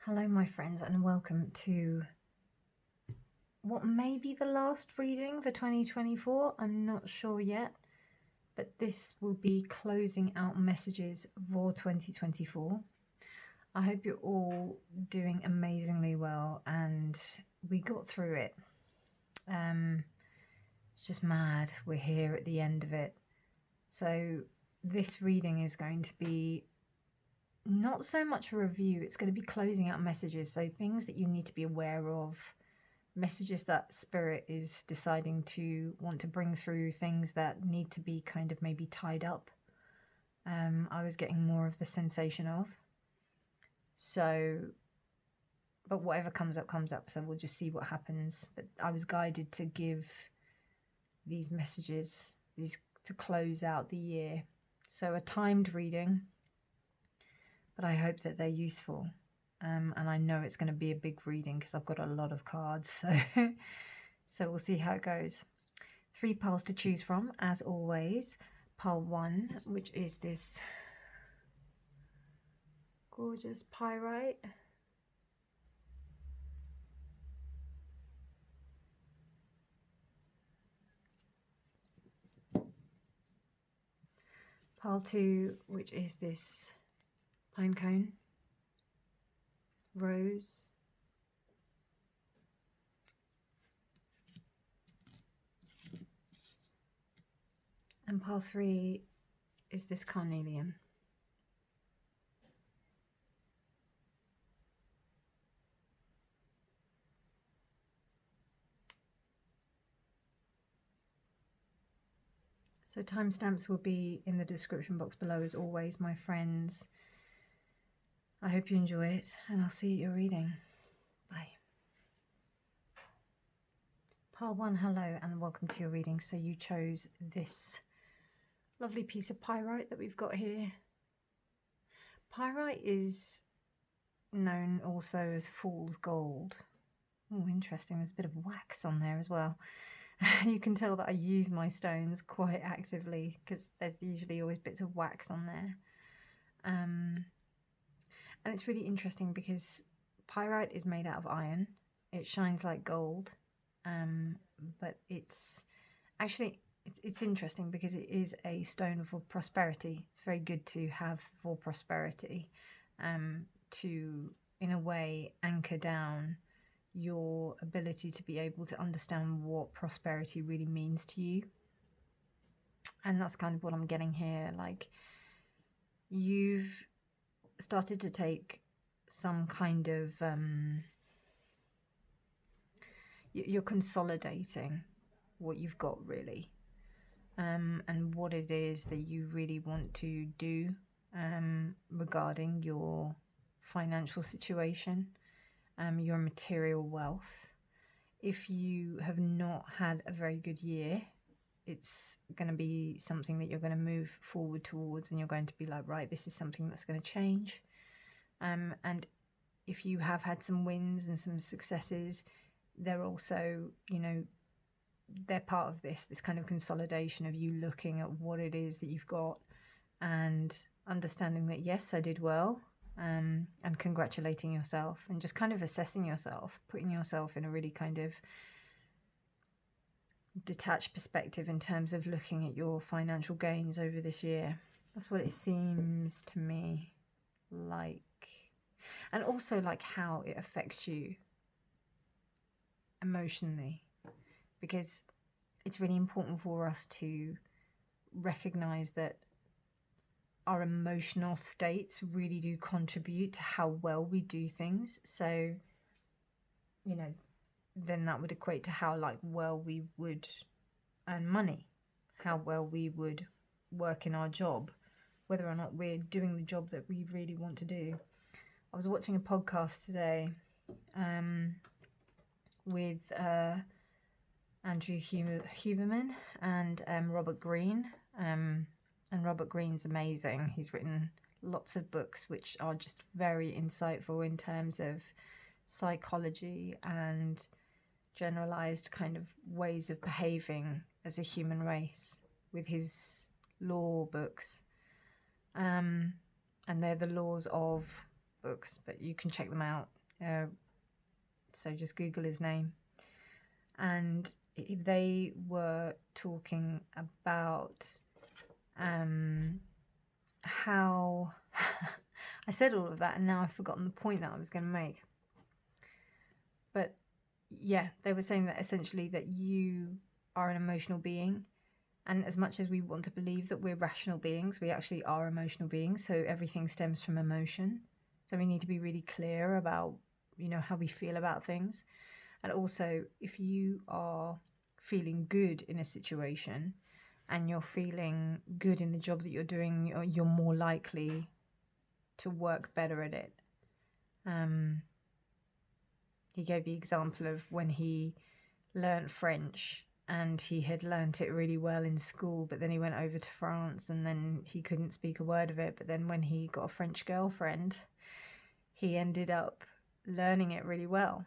Hello my friends and welcome to what may be the last reading for 2024. I'm not sure yet, but this will be closing out messages for 2024. I hope you're all doing amazingly well and we got through it. It's just mad we're here at the end of it. So this reading is going to be not so much a review, it's going to be closing out messages, so things that you need to be aware of, messages that Spirit is deciding to want to bring through, things that need to be kind of maybe tied up. I was getting more of the sensation of. So, but whatever comes up, so we'll just see what happens. But I was guided to give these messages, these to close out the year. So a timed reading, but I hope that they're useful. And I know it's going to be a big reading because I've got a lot of cards. So we'll see how it goes. 3 piles to choose from, as always. Pile 1, which is this gorgeous pyrite. Pile 2, which is this pinecone. Rose. And pile 3 is this carnelian. So timestamps will be in the description box below as always, my friends. I hope you enjoy it, and I'll see you at your reading. Bye. Pile 1, hello, and welcome to your reading. So you chose this lovely piece of pyrite that we've got here. Pyrite is known also as fool's gold. Oh, interesting. There's a bit of wax on there as well. You can tell that I use my stones quite actively because there's usually always bits of wax on there. And it's really interesting because pyrite is made out of iron. It shines like gold, but it's actually, it's interesting because it is a stone for prosperity. It's very good to have for prosperity, to, in a way, anchor down your ability to be able to understand what prosperity really means to you. And that's kind of what I'm getting here. Like, you've started to take some kind of you're consolidating what you've got really, and what it is that you really want to do regarding your financial situation, your material wealth. If you have not had a very good year, it's going to be something that you're going to move forward towards, and you're going to be like, right, this is something that's going to change. And if you have had some wins and some successes, they're also, you know, they're part of this kind of consolidation of you looking at what it is that you've got and understanding that, yes, I did well, and congratulating yourself and just kind of assessing yourself, putting yourself in a really kind of detached perspective in terms of looking at your financial gains over this year. That's what it seems to me like. And also like how it affects you emotionally, because it's really important for us to recognize that our emotional states really do contribute to how well we do things. So, you know, then that would equate to how like well we would earn money, how well we would work in our job, whether or not we're doing the job that we really want to do. I was watching a podcast today with Andrew Huberman and Robert Greene. And Robert Greene's amazing. He's written lots of books which are just very insightful in terms of psychology and generalized kind of ways of behaving as a human race with his law books. And they're the laws of books, but you can check them out. So just Google his name. And they were talking about how I said all of that and now I've forgotten the point that I was going to make. But yeah, they were saying that essentially that you are an emotional being, and as much as we want to believe that we're rational beings, we actually are emotional beings. So everything stems from emotion. So we need to be really clear about, you know, how we feel about things. And also, if you are feeling good in a situation and you're feeling good in the job that you're doing, you're more likely to work better at it. He gave the example of when he learnt French and he had learnt it really well in school, but then he went over to France and then he couldn't speak a word of it. But then when he got a French girlfriend, he ended up learning it really well,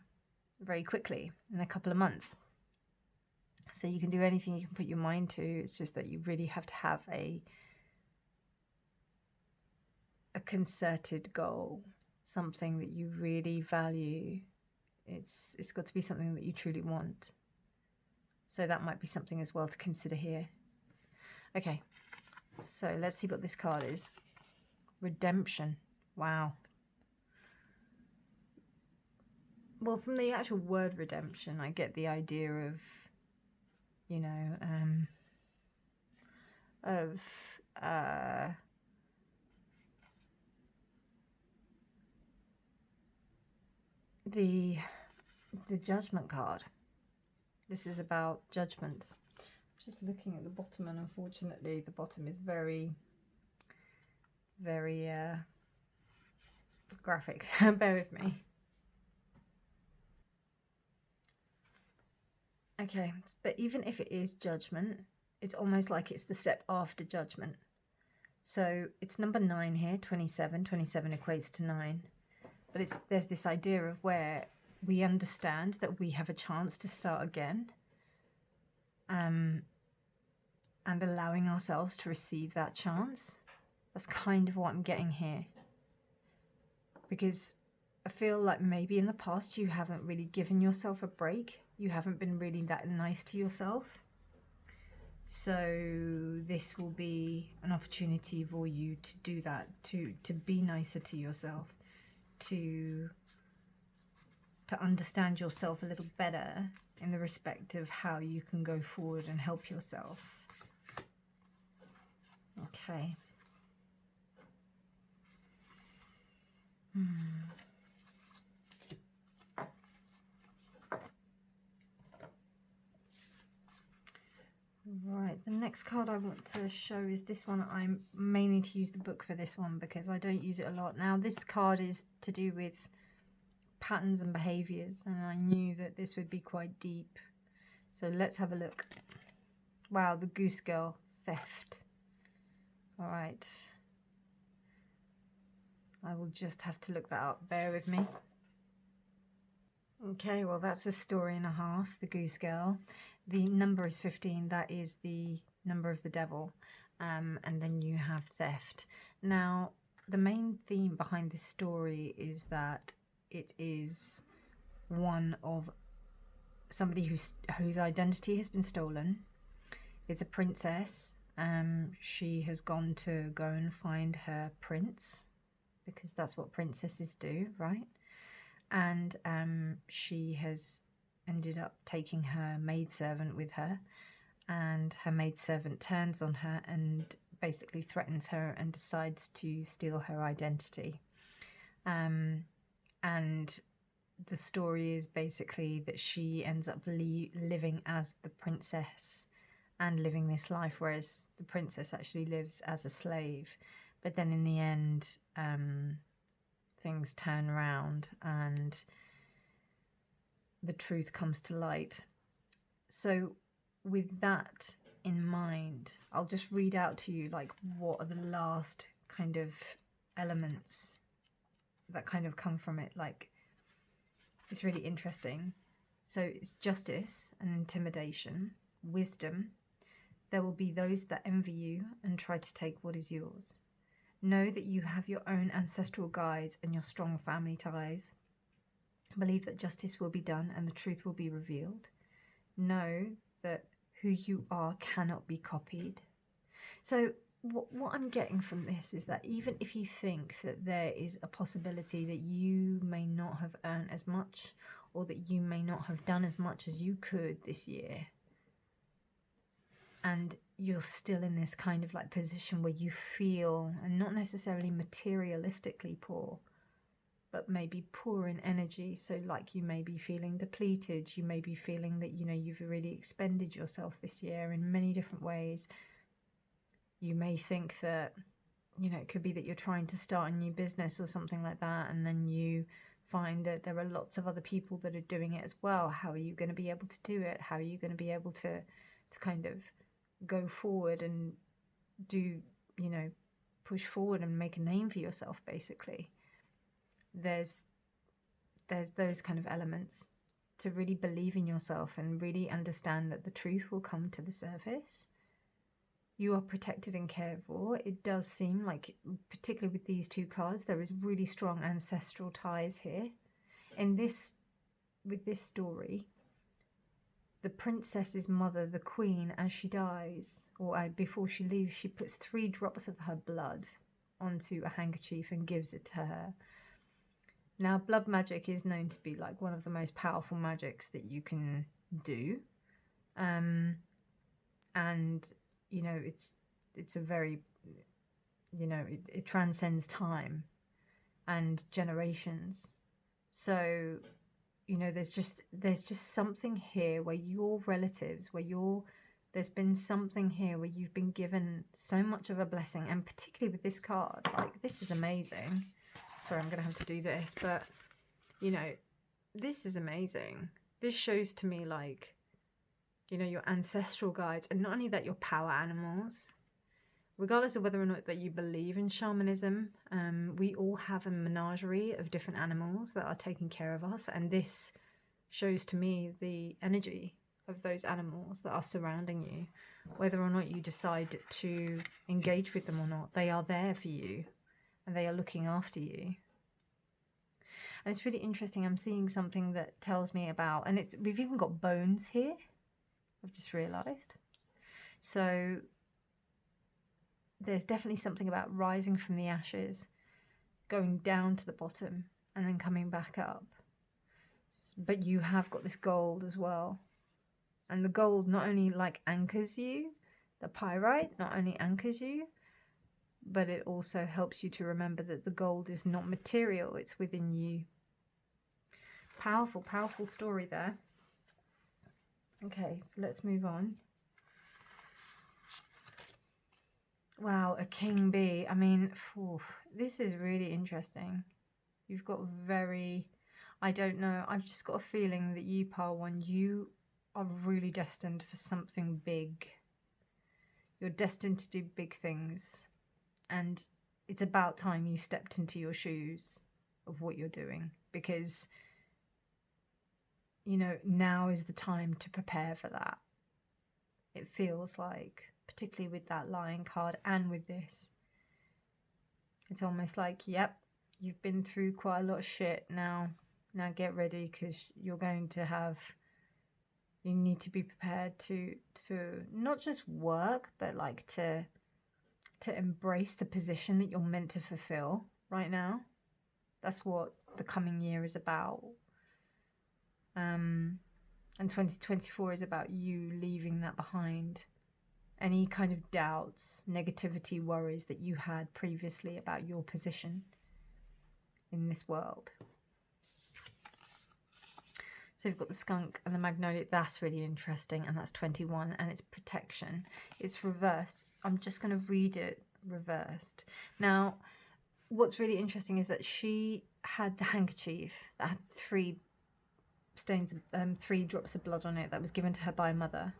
very quickly, in a couple of months. So you can do anything you can put your mind to. It's just that you really have to have a concerted goal, something that you really value. It's got to be something that you truly want. So that might be something as well to consider here. Okay, so let's see what this card is. Redemption. Wow. Well, from the actual word redemption, I get the idea of, you know, the judgment card. This is about judgment. Just looking at the bottom, and unfortunately the bottom is very, very graphic. Bear with me. Okay, but even if it is judgment, it's almost like it's the step after judgment. So it's number 9 here, 27. 27 equates to 9. But there's this idea of where we understand that we have a chance to start again, and allowing ourselves to receive that chance. That's kind of what I'm getting here. Because I feel like maybe in the past you haven't really given yourself a break. You haven't been really that nice to yourself. So this will be an opportunity for you to do that, to be nicer to yourself, to understand yourself a little better in the respect of how you can go forward and help yourself. Okay. Right, the next card I want to show is this one. I may need to use the book for this one because I don't use it a lot. Now, this card is to do with patterns and behaviors, and I knew that this would be quite deep. So let's have a look. Wow, the Goose Girl, theft. All right. I will just have to look that up. Bear with me. Okay, well, that's a story and a half, the Goose Girl. The number is 15. That is the number of the devil. And then you have theft. Now, the main theme behind this story is that it is one of somebody whose identity has been stolen. It's a princess. She has gone to go and find her prince, because that's what princesses do, right? And she has ended up taking her maidservant with her, and her maidservant turns on her and basically threatens her and decides to steal her identity. And the story is basically that she ends up living as the princess and living this life, whereas the princess actually lives as a slave. But then in the end, things turn around and the truth comes to light. So with that in mind, I'll just read out to you like what are the last kind of elements that kind of come from it. Like, it's really interesting. So it's justice and intimidation, wisdom. There will be those that envy you and try to take what is yours. Know that you have your own ancestral guides and your strong family ties. Believe that justice will be done and the truth will be revealed. Know that who you are cannot be copied. So what I'm getting from this is that even if you think that there is a possibility that you may not have earned as much, or that you may not have done as much as you could this year, and you're still in this kind of like position where you feel, and not necessarily materialistically poor, but maybe poor in energy. So like you may be feeling depleted, you may be feeling that, you know, you've really expended yourself this year in many different ways. You may think that, you know, it could be that you're trying to start a new business or something like that, and then you find that there are lots of other people that are doing it as well. How are you going to be able to do it? How are you going to be able to kind of go forward and do, you know, push forward and make a name for yourself, basically? There's those kind of elements to really believe in yourself and really understand that the truth will come to the surface. You are protected and cared for. It does seem like, particularly with these two cards, there is really strong ancestral ties here. With this story, the princess's mother, the queen, as she dies, or before she leaves, she puts 3 drops of her blood onto a handkerchief and gives it to her. Now, blood magic is known to be like one of the most powerful magics that you can do. And you know, it's a very, you know, it transcends time and generations. So, you know, there's just something here where your relatives, there's been something here where you've been given so much of a blessing, and particularly with this card, like, this is amazing. Sorry, I'm going to have to do this, but, you know, this is amazing. This shows to me, like, you know, your ancestral guides, and not only that, your power animals. Regardless of whether or not that you believe in shamanism, we all have a menagerie of different animals that are taking care of us, and this shows to me the energy of those animals that are surrounding you. Whether or not you decide to engage with them or not, they are there for you, and they are looking after you. And it's really interesting. I'm seeing something that tells me about, and we've even got bones here. I've just realised. So there's definitely something about rising from the ashes, going down to the bottom, and then coming back up. But you have got this gold as well. And the gold not only like anchors you, the pyrite not only anchors you, but it also helps you to remember that the gold is not material, it's within you. Powerful, powerful story there. Okay, so let's move on. Wow, a king bee. I mean, this is really interesting. You've got I don't know, I've just got a feeling that you, Pile 1, you are really destined for something big. You're destined to do big things. And it's about time you stepped into your shoes of what you're doing, because, you know, now is the time to prepare for that. It feels like, particularly with that Lion card and with this, it's almost like, yep, you've been through quite a lot of shit. Now get ready, because you're going to have, you need to be prepared to not just work, but like to embrace the position that you're meant to fulfill right now. That's what the coming year is about. And 2024 is about you leaving that behind. Any kind of doubts, negativity, worries that you had previously about your position in this world. So you've got the skunk and the magnolia. That's really interesting, and that's 21, and it's protection. It's reversed. I'm just going to read it reversed. Now, what's really interesting is that she had the handkerchief that had 3 drops of blood on it that was given to her by a mother,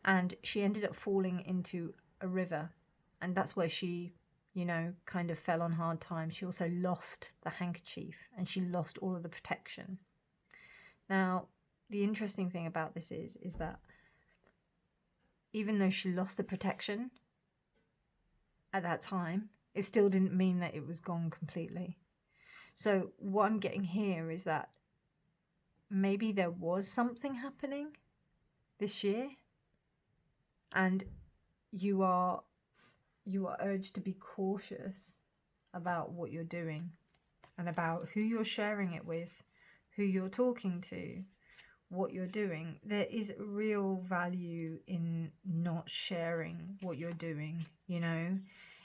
and she ended up falling into a river, and that's where she, you know, kind of fell on hard times. She also lost the handkerchief, and she lost all of the protection. Now, the interesting thing about this is that even though she lost the protection at that time, it still didn't mean that it was gone completely. So what I'm getting here is that maybe there was something happening this year, and you are urged to be cautious about what you're doing and about who you're sharing it with, who you're talking to, what you're doing. There is real value in not sharing what you're doing, you know.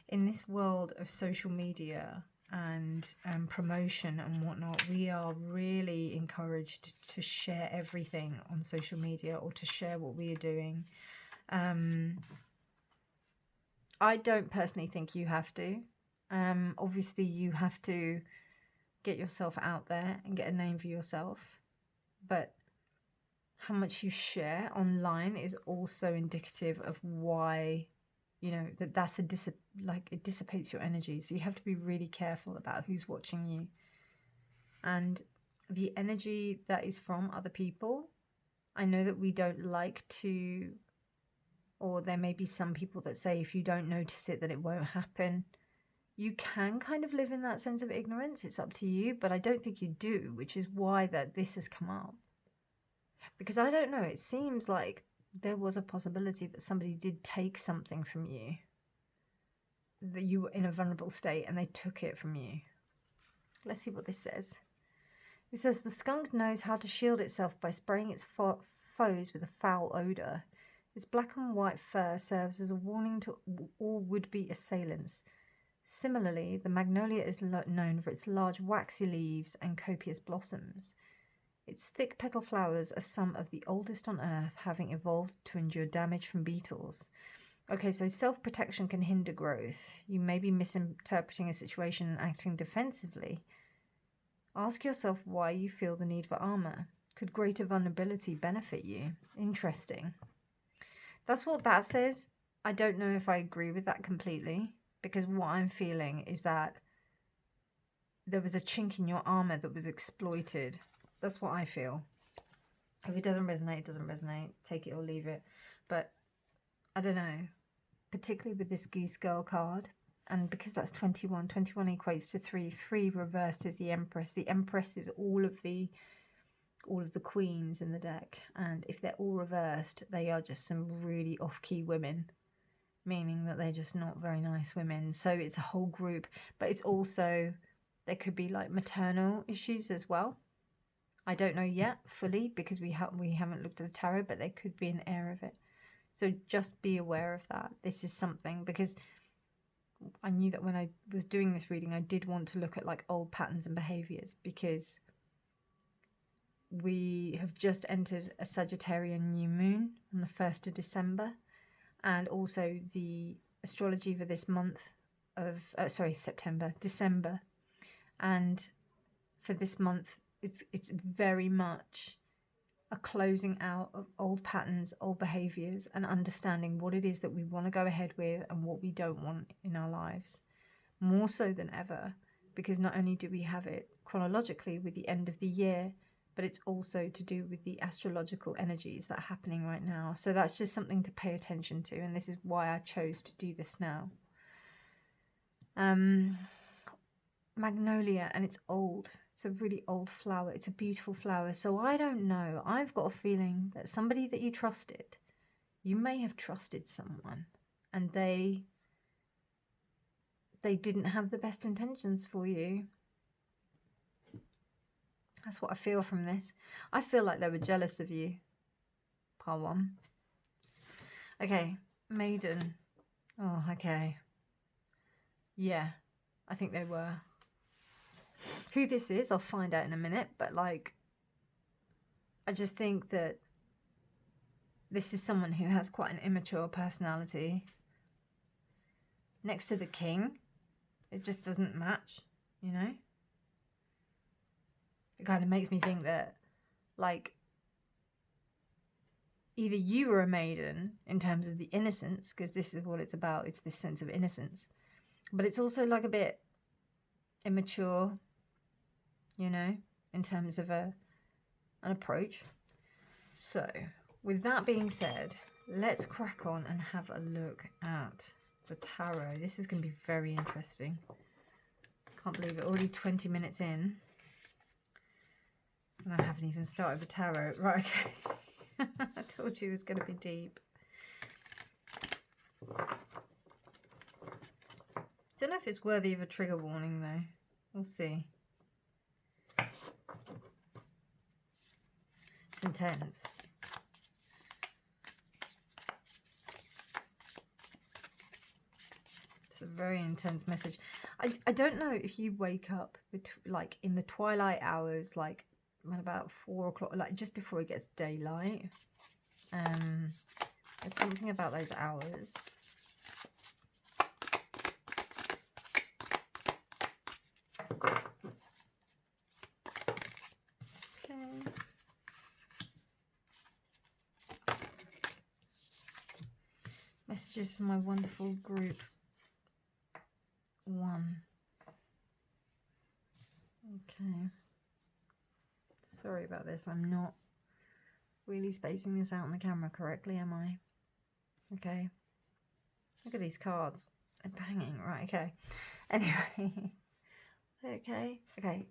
In this world of social media and promotion and whatnot, we are really encouraged to share everything on social media, or to share what we are doing. I don't personally think you have to. Obviously you have to get yourself out there and get a name for yourself, but how much you share online is also indicative of why, you know, that's it dissipates your energy. So you have to be really careful about who's watching you, and the energy that is from other people. I know that we don't like to, or there may be some people that say if you don't notice it that it won't happen. You can kind of live in that sense of ignorance. It's up to you, but I don't think you do, which is why that this has come up. Because I don't know, it seems like there was a possibility that somebody did take something from you, that you were in a vulnerable state and they took it from you. Let's see what this says. It says, the skunk knows how to shield itself by spraying its foes with a foul odour. Its black and white fur serves as a warning to all would-be assailants. Similarly, the magnolia is known for its large waxy leaves and copious blossoms. Its thick petal flowers are some of the oldest on Earth, having evolved to endure damage from beetles. Okay, so self-protection can hinder growth. You may be misinterpreting a situation and acting defensively. Ask yourself why you feel the need for armor. Could greater vulnerability benefit you? Interesting. That's what that says. I don't know if I agree with that completely, because what I'm feeling is that there was a chink in your armor that was exploited. That's what I feel. If it doesn't resonate, it doesn't resonate. Take it or leave it. But I don't know, particularly with this Goose Girl card. And because that's 21, 21 equates to 3. 3 reversed is the Empress. The Empress is all of the queens in the deck. And if they're all reversed, they are just some really off-key women. Meaning that they're just not very nice women. So it's a whole group. But it's also, there could be like maternal issues as well. I don't know yet fully because we haven't looked at the tarot, but there could be an air of it. So just be aware of that. This is something, because I knew that when I was doing this reading, I did want to look at like old patterns and behaviors, because we have just entered a Sagittarian new moon on the 1st of December. And also the astrology for this month of, December. And for this month, it's very much a closing out of old patterns, old behaviours, and understanding what it is that we want to go ahead with and what we don't want in our lives. More so than ever, because not only do we have it chronologically with the end of the year, but it's also to do with the astrological energies that are happening right now. So that's just something to pay attention to, and this is why I chose to do this now. Magnolia, and it's old. It's a really old flower. It's a beautiful flower. So I don't know. I've got a feeling that somebody that you trusted, you may have trusted someone, and they didn't have the best intentions for you. That's what I feel from this. I feel like they were jealous of you. Pile 1. Okay, Maiden. Oh, okay. Yeah, I think they were. Who this is, I'll find out in a minute. But, like, I just think that this is someone who has quite an immature personality. Next to the King, it just doesn't match, you know? It kind of makes me think that, like, either you were a maiden in terms of the innocence, because this is what it's about. It's this sense of innocence. But it's also, like, a bit immature, you know, in terms of an approach. So, with that being said, let's crack on and have a look at the tarot. This is going to be very interesting. Can't believe it. Already 20 minutes in. And I haven't even started the tarot. Right, okay. I told you it was going to be deep. Don't know if it's worthy of a trigger warning, though. We'll see. It's intense. It's a very intense message. I don't know if you wake up like in the twilight hours, like around about 4 o'clock, like just before it gets daylight. There's something about those hours. Okay. Messages for my wonderful group 1. Okay. Sorry about this. I'm not really spacing this out on the camera correctly, am I? Okay. Look at these cards. They're banging. Right, okay. Anyway. Okay. Okay.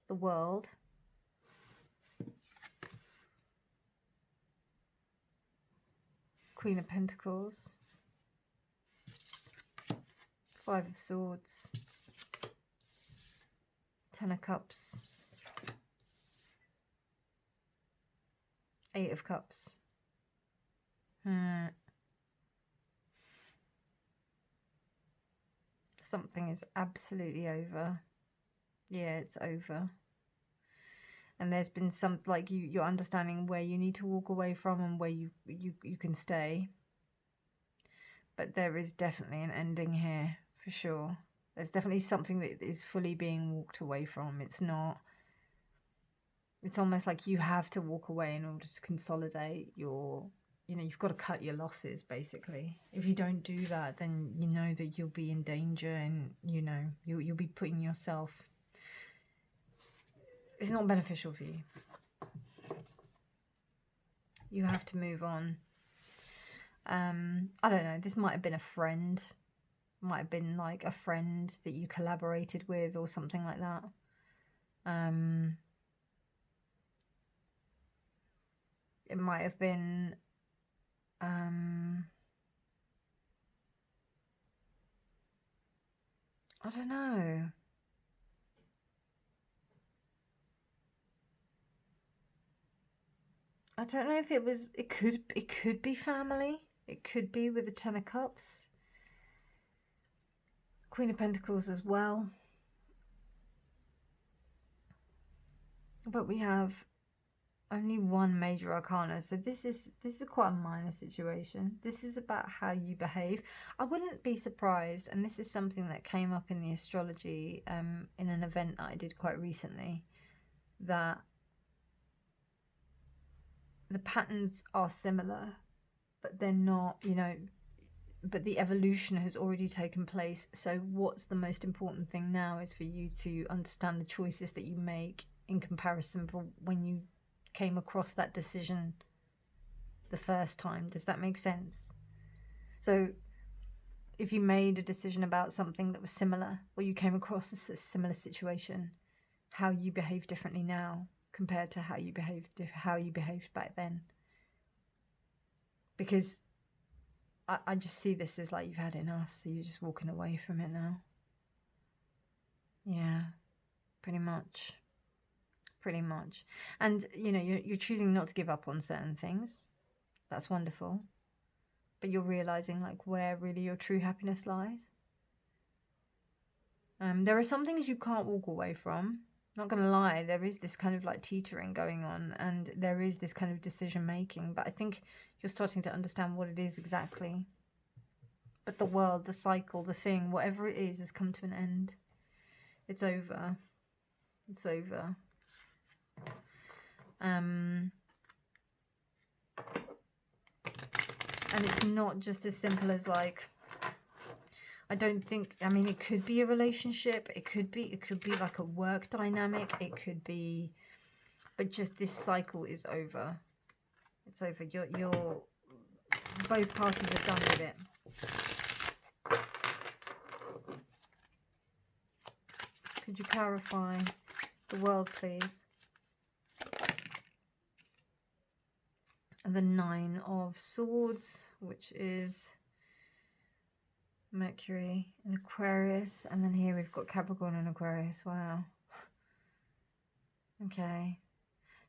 The World. Queen of Pentacles. 5 of Swords. 10 of Cups. 8 of Cups. Something is absolutely over. Yeah, it's over. And there's been some, like, you're understanding where you need to walk away from and where you can stay. But there is definitely an ending here, for sure. There's definitely something that is fully being walked away from. It's not... It's almost like you have to walk away in order to consolidate your... You know, you've got to cut your losses, basically. If you don't do that, then you know that you'll be in danger and, you know, you'll be putting yourself... It's not beneficial for you. You have to move on. I don't know. This might have been a friend. Might have been like a friend that you collaborated with or something like that. It might have been... I don't know. I don't know if it was... It could be family. It could be with the 10 of Cups. Queen of Pentacles as well. But we have only one major arcana, so this is quite a minor situation. This is about how you behave. I wouldn't be surprised, and this is something that came up in the astrology in an event that I did quite recently, that the patterns are similar, but they're not, you know, but the evolution has already taken place. So what's the most important thing now is for you to understand the choices that you make in comparison for when you came across that decision the first time. Does that make sense? So if you made a decision about something that was similar, or you came across a similar situation, how you behave differently now compared to how you behaved back then. Because I just see this as like you've had enough, so you're just walking away from it now. Yeah, pretty much. Pretty much. And, you know, you're choosing not to give up on certain things. That's wonderful. But you're realising, like, where really your true happiness lies. There are some things you can't walk away from. Not going to lie, there is this kind of, like, teetering going on. And there is this kind of decision-making. But I think you're starting to understand what it is exactly. But the world, the cycle, the thing, whatever it is, has come to an end. It's over. It's over. And it's not just as simple as like, I don't think, I mean, it could be a relationship, it could be like a work dynamic, it could be, but just this cycle is over. It's over. You're both parties are done with it. Could you clarify the world, please? And the 9 of Swords, which is Mercury and Aquarius. And then here we've got Capricorn and Aquarius. Wow. Okay.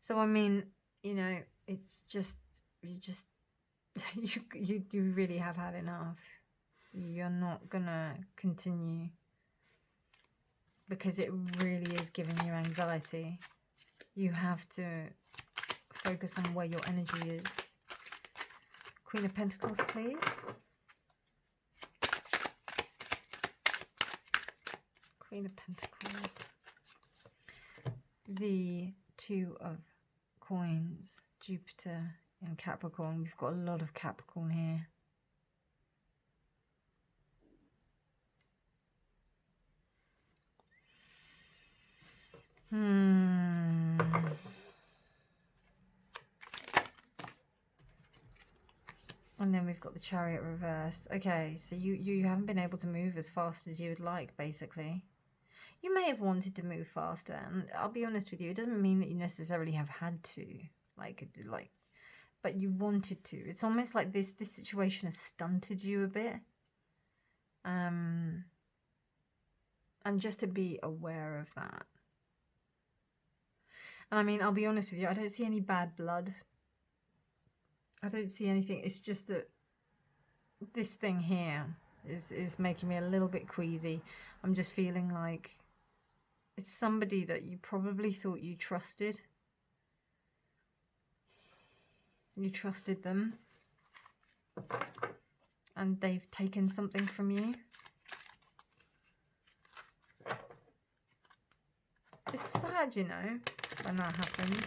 So, I mean, you know, it's just, you really have had enough. You're not gonna continue because it really is giving you anxiety. You have to focus on where your energy is. Queen of Pentacles, please. Queen of Pentacles. The 2 of Coins, Jupiter and Capricorn. We've got a lot of Capricorn here. And then we've got the Chariot reversed. Okay, so you haven't been able to move as fast as you would like, basically. You may have wanted to move faster, and I'll be honest with you, it doesn't mean that you necessarily have had to, but you wanted to. It's almost like this situation has stunted you a bit. And just to be aware of that. And I mean, I'll be honest with you, I don't see any bad blood. I don't see anything. It's just that this thing here is making me a little bit queasy. I'm just feeling like it's somebody that you probably thought you trusted. You trusted them. And they've taken something from you. It's sad, you know, when that happens.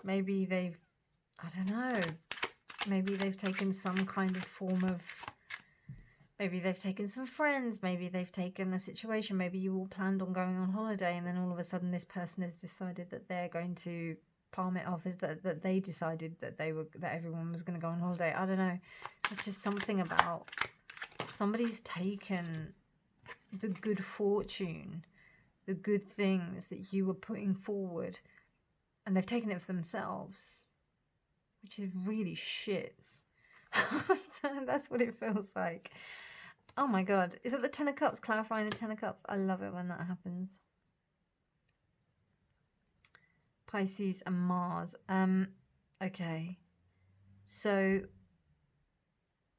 Maybe they've, I don't know, maybe they've taken some kind of form of, maybe they've taken some friends, maybe they've taken a situation, maybe you all planned on going on holiday and then all of a sudden this person has decided that they're going to palm it off, is that they decided that that everyone was going to go on holiday. I don't know. It's just something about somebody's taken the good fortune, the good things that you were putting forward, and they've taken it for themselves, which is really shit. So that's what it feels like. Oh my God. Is it the 10 of Cups? Clarifying the 10 of Cups. I love it when that happens. Pisces and Mars. Okay. So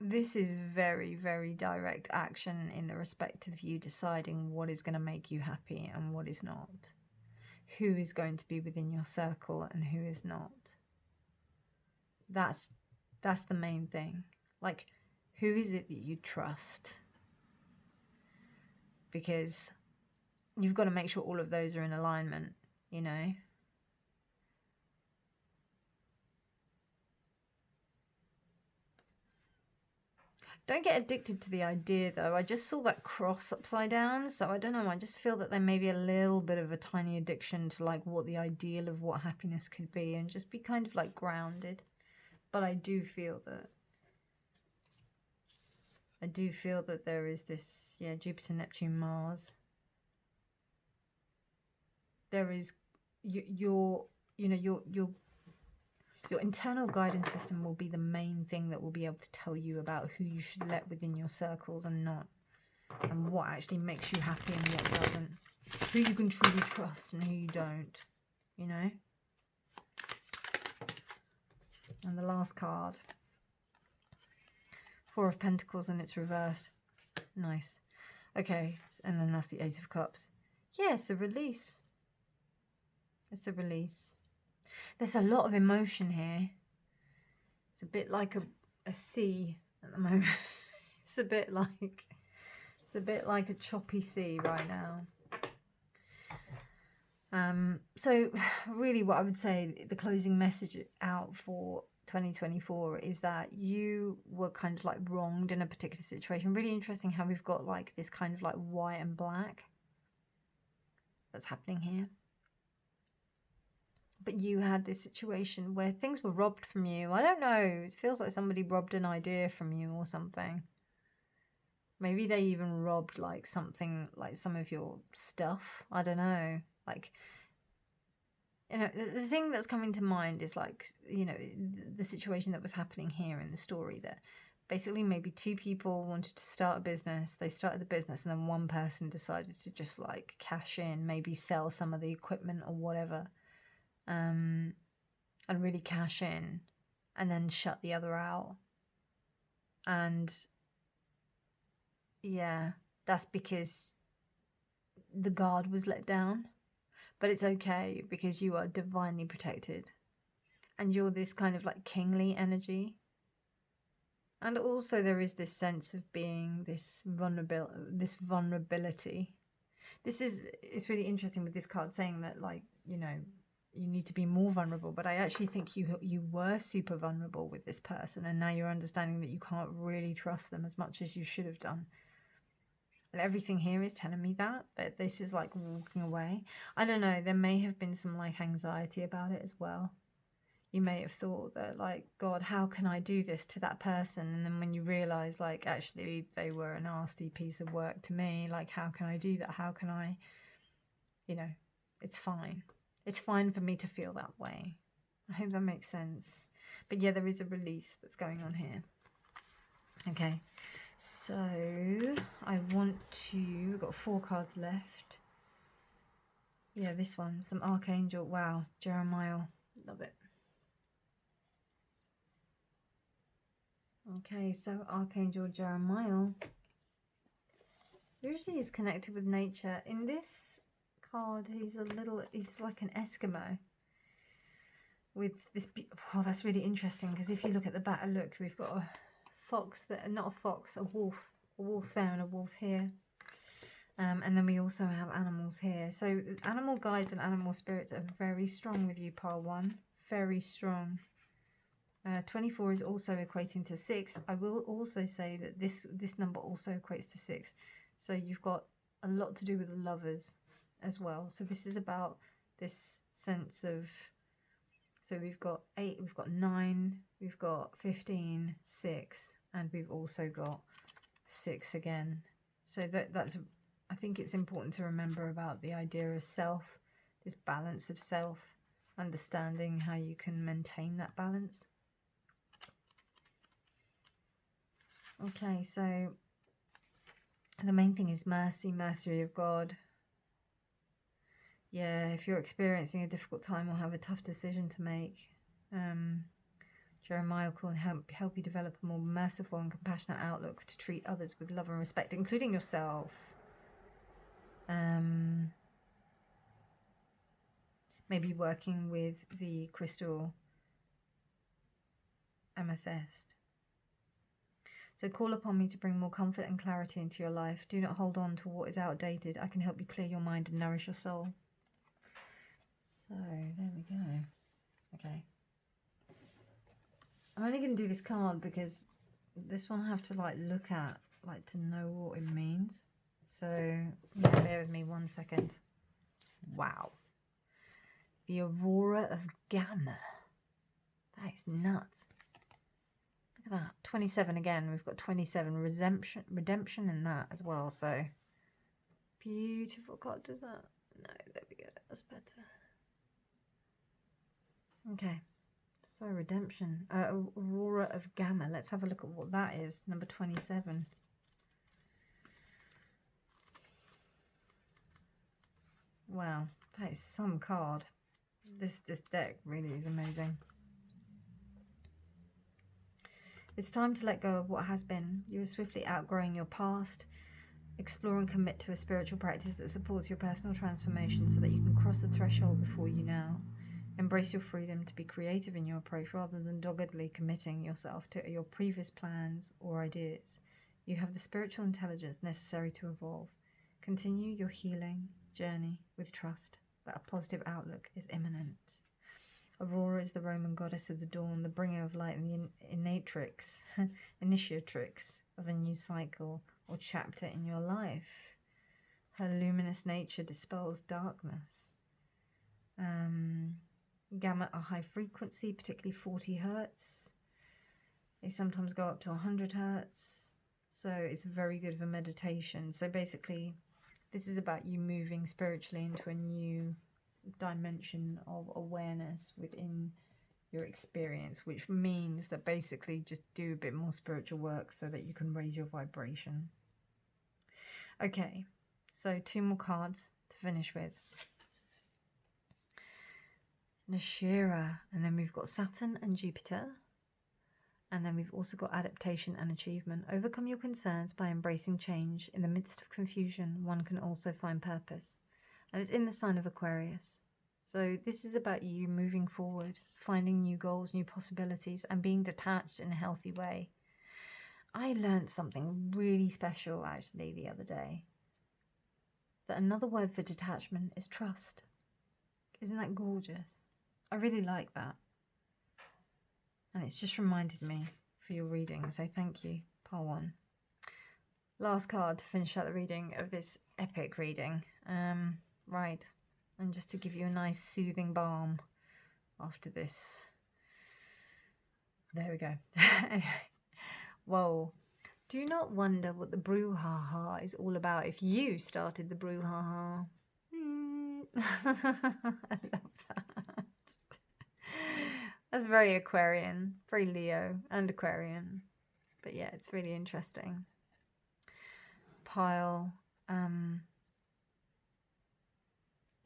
this is very, very direct action in the respect of you deciding what is going to make you happy and what is not. Who is going to be within your circle and who is not. That's the main thing. Like, who is it that you trust? Because you've got to make sure all of those are in alignment, you know. Don't get addicted to the idea, though. I just saw that cross upside down, so I don't know. I just feel that there may be a little bit of a tiny addiction to, like, what the ideal of what happiness could be, and just be kind of, like, grounded. But I do feel that there is this, yeah, Jupiter, Neptune, Mars. There is your internal guidance system will be the main thing that will be able to tell you about who you should let within your circles and not, and what actually makes you happy and what doesn't, who you can truly trust and who you don't, you know. And the last card, 4 of Pentacles, and it's reversed. Nice. Okay, and then that's the 8 of Cups. Yeah, it's a release. It's a release. There's a lot of emotion here. It's a bit like a sea at the moment. It's a bit like a choppy sea right now. So really what I would say, the closing message out for 2024 is that you were kind of like wronged in a particular situation. Really interesting how we've got like this kind of like white and black that's happening here. but you had this situation where things were robbed from you. I don't know. It feels like somebody robbed an idea from you or something. Maybe they even robbed like something, like some of your stuff. I don't know. Like, you know, the thing that's coming to mind is like, you know, the situation that was happening here in the story, that basically maybe two people wanted to start a business. They started the business and then one person decided to just like cash in, maybe sell some of the equipment or whatever, and really cash in and then shut the other out. And yeah, that's because the guard was let down. But it's okay because you are divinely protected. And you're this kind of like kingly energy. And also there is this sense of being this vulnerability. It's really interesting with this card saying that, like, you know, you need to be more vulnerable. But I actually think you were super vulnerable with this person. And now you're understanding that you can't really trust them as much as you should have done. And everything here is telling me that this is like walking away. I don't know, there may have been some like anxiety about it as well. You may have thought that, like, God, how can I do this to that person? And then when you realise, like, actually they were a nasty piece of work to me, like, how can I do that? How can I, you know, it's fine. It's fine for me to feel that way. I hope that makes sense. But yeah, there is a release that's going on here. Okay. So I want to, we've got 4 cards left. Yeah, this one, some Archangel. Wow, Jeremiah, love it. Okay, so Archangel Jeremiah usually is connected with nature. In this card, he's like an Eskimo with this. Oh, that's really interesting, because if you look at the back, look, we've got a fox, not a fox, a wolf there and a wolf here, and then we also have animals here. So animal guides and animal spirits are very strong with you, Pile 1, very strong. 24 is also equating to 6. I will also say that this number also equates to 6, so you've got a lot to do with the lovers as well. So this is about this sense of, so we've got 8, we've got 9, we've got 15, 6, and we've also got 6 again. So that's, I think it's important to remember about the idea of self, this balance of self, understanding how you can maintain that balance. Okay, so the main thing is mercy of God. Yeah, if you're experiencing a difficult time or have a tough decision to make, Jeremiah can help you develop a more merciful and compassionate outlook to treat others with love and respect, including yourself. Maybe working with the crystal amethyst. So call upon me to bring more comfort and clarity into your life. Do not hold on to what is outdated. I can help you clear your mind and nourish your soul. So there we go. Okay. I'm only going to do this card because this one I have to like look at, like to know what it means. So yeah, bear with me 1 second. Wow. The Aurora of Gamma. That is nuts. Look at that. 27 again. We've got 27 redemption in that as well. So beautiful card. Does that? No, there we go. That's better. Okay. So redemption. Aurora of Gamma. Let's have a look at what that is. Number 27. Wow. That is some card. This deck really is amazing. It's time to let go of what has been. You are swiftly outgrowing your past. Explore and commit to a spiritual practice that supports your personal transformation so that you can cross the threshold before you now. Embrace your freedom to be creative in your approach rather than doggedly committing yourself to your previous plans or ideas. You have the spiritual intelligence necessary to evolve. Continue your healing journey with trust that a positive outlook is imminent. Aurora is the Roman goddess of the dawn, the bringer of light and the initiatrix of a new cycle or chapter in your life. Her luminous nature dispels darkness. gamut are high frequency, particularly 40 hertz. They sometimes go up to 100 hertz. So it's very good for meditation. So basically, this is about you moving spiritually into a new dimension of awareness within your experience, which means that basically just do a bit more spiritual work so that you can raise your vibration. Okay, so 2 more cards to finish with. Nashira, and then we've got Saturn and Jupiter. And then we've also got adaptation and achievement. Overcome your concerns by embracing change. In the midst of confusion, one can also find purpose. And it's in the sign of Aquarius. So this is about you moving forward, finding new goals, new possibilities, and being detached in a healthy way. I learned something really special actually the other day. That another word for detachment is trust. Isn't that gorgeous? I really like that. And it's just reminded me for your reading, so thank you, pile 1. Last card to finish out the reading of this epic reading. Right, and just to give you a nice soothing balm after this. There we go. Whoa. Do not wonder what the brouhaha is all about if you started the brouhaha. I love that. That's very Aquarian, very Leo and Aquarian. But yeah, it's really interesting. Pile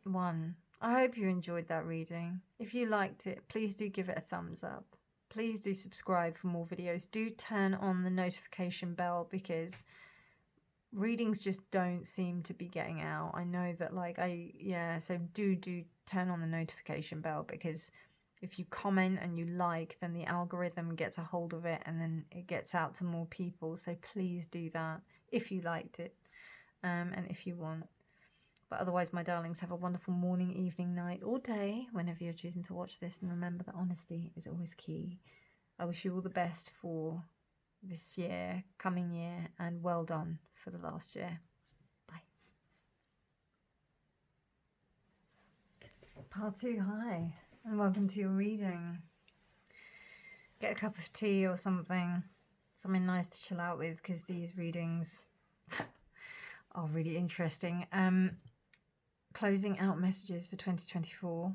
1. I hope you enjoyed that reading. If you liked it, please do give it a thumbs up. Please do subscribe for more videos. Do turn on the notification bell because readings just don't seem to be getting out. I know that so do turn on the notification bell, because if you comment and you like, then the algorithm gets a hold of it and then it gets out to more people. So please do that if you liked it and if you want. But otherwise, my darlings, have a wonderful morning, evening, night, or day, whenever you're choosing to watch this. And remember that honesty is always key. I wish you all the best for this year, coming year, and well done for the last year. Bye. Part 2, hi, and welcome to your reading. Get a cup of tea or something nice to chill out with, because these readings are really interesting. Closing out messages for 2024.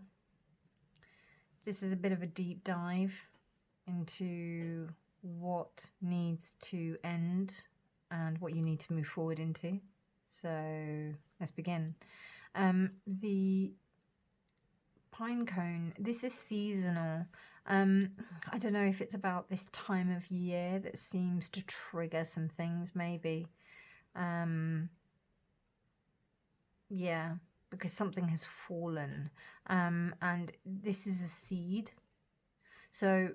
This is a bit of a deep dive into what needs to end and what you need to move forward into. So let's begin. The pine cone, this is seasonal. I don't know if it's about this time of year that seems to trigger some things, maybe. Yeah, because something has fallen. And this is a seed. So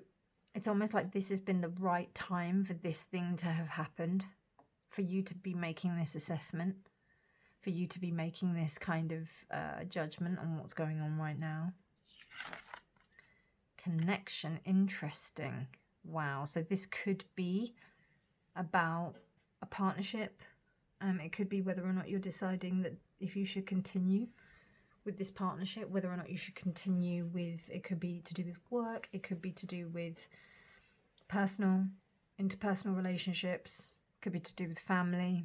it's almost like this has been the right time for this thing to have happened, for you to be making this assessment, for you to be making this kind of judgment on what's going on right now. Connection, interesting. Wow, so this could be about a partnership. It could be whether or not you're deciding that if you should continue with this partnership, whether or not you should continue with, it could be to do with work, it could be to do with interpersonal relationships, it could be to do with family,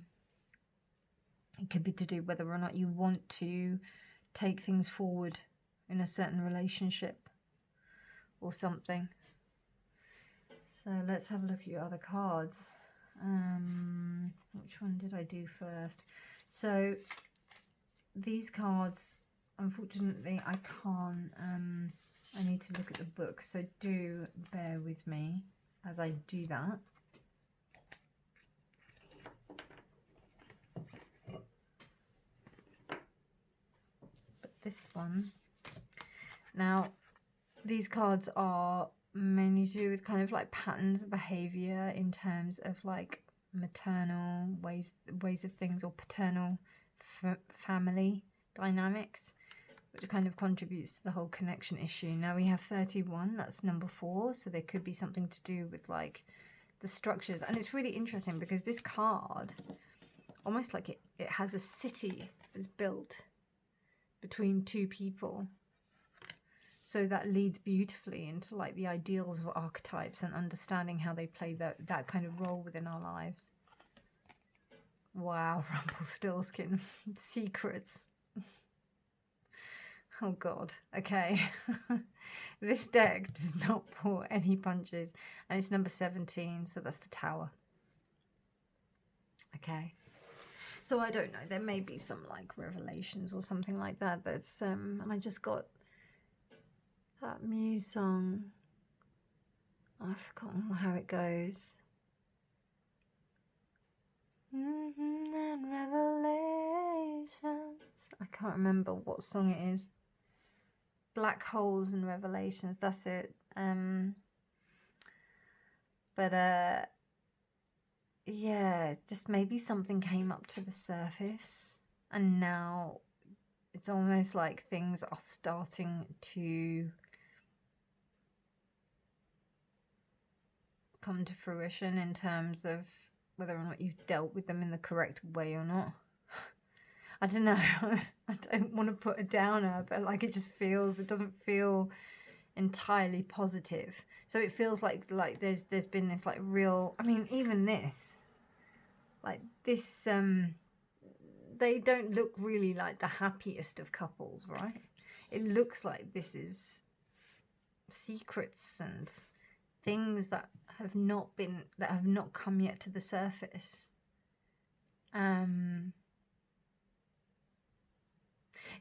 it could be to do whether or not you want to take things forward in a certain relationship or something. So let's have a look at your other cards. Which one did I do first? So these cards, unfortunately, I can't. I need to look at the book, so do bear with me as I do that. But this one, now these cards are mainly to do with kind of like patterns of behavior in terms of like maternal ways of things, or paternal family dynamics, which kind of contributes to the whole connection issue. Now we have 31, that's number 4, so there could be something to do with like the structures. And it's really interesting because this card, almost like it has a city that's built between two people. So that leads beautifully into like the ideals of archetypes and understanding how they play that kind of role within our lives. Wow, Rumpelstiltskin. Secrets. Oh God. Okay. This deck does not pull any punches. And it's number 17, so that's the Tower. Okay. So I don't know. There may be some like revelations or something like that. That's and I just got that Muse song. I've forgotten how it goes. And revelations. I can't remember what song it is. Black holes and revelations. That's it. Yeah, just maybe something came up to the surface, and now it's almost like things are starting to come to fruition in terms of whether or not you've dealt with them in the correct way or not. I don't know. I don't want to put a downer, but like it doesn't feel entirely positive. So it feels like there's been this like real, I mean, even this, like this, they don't look really like the happiest of couples, right? It looks like this is secrets and things that have not come yet to the surface.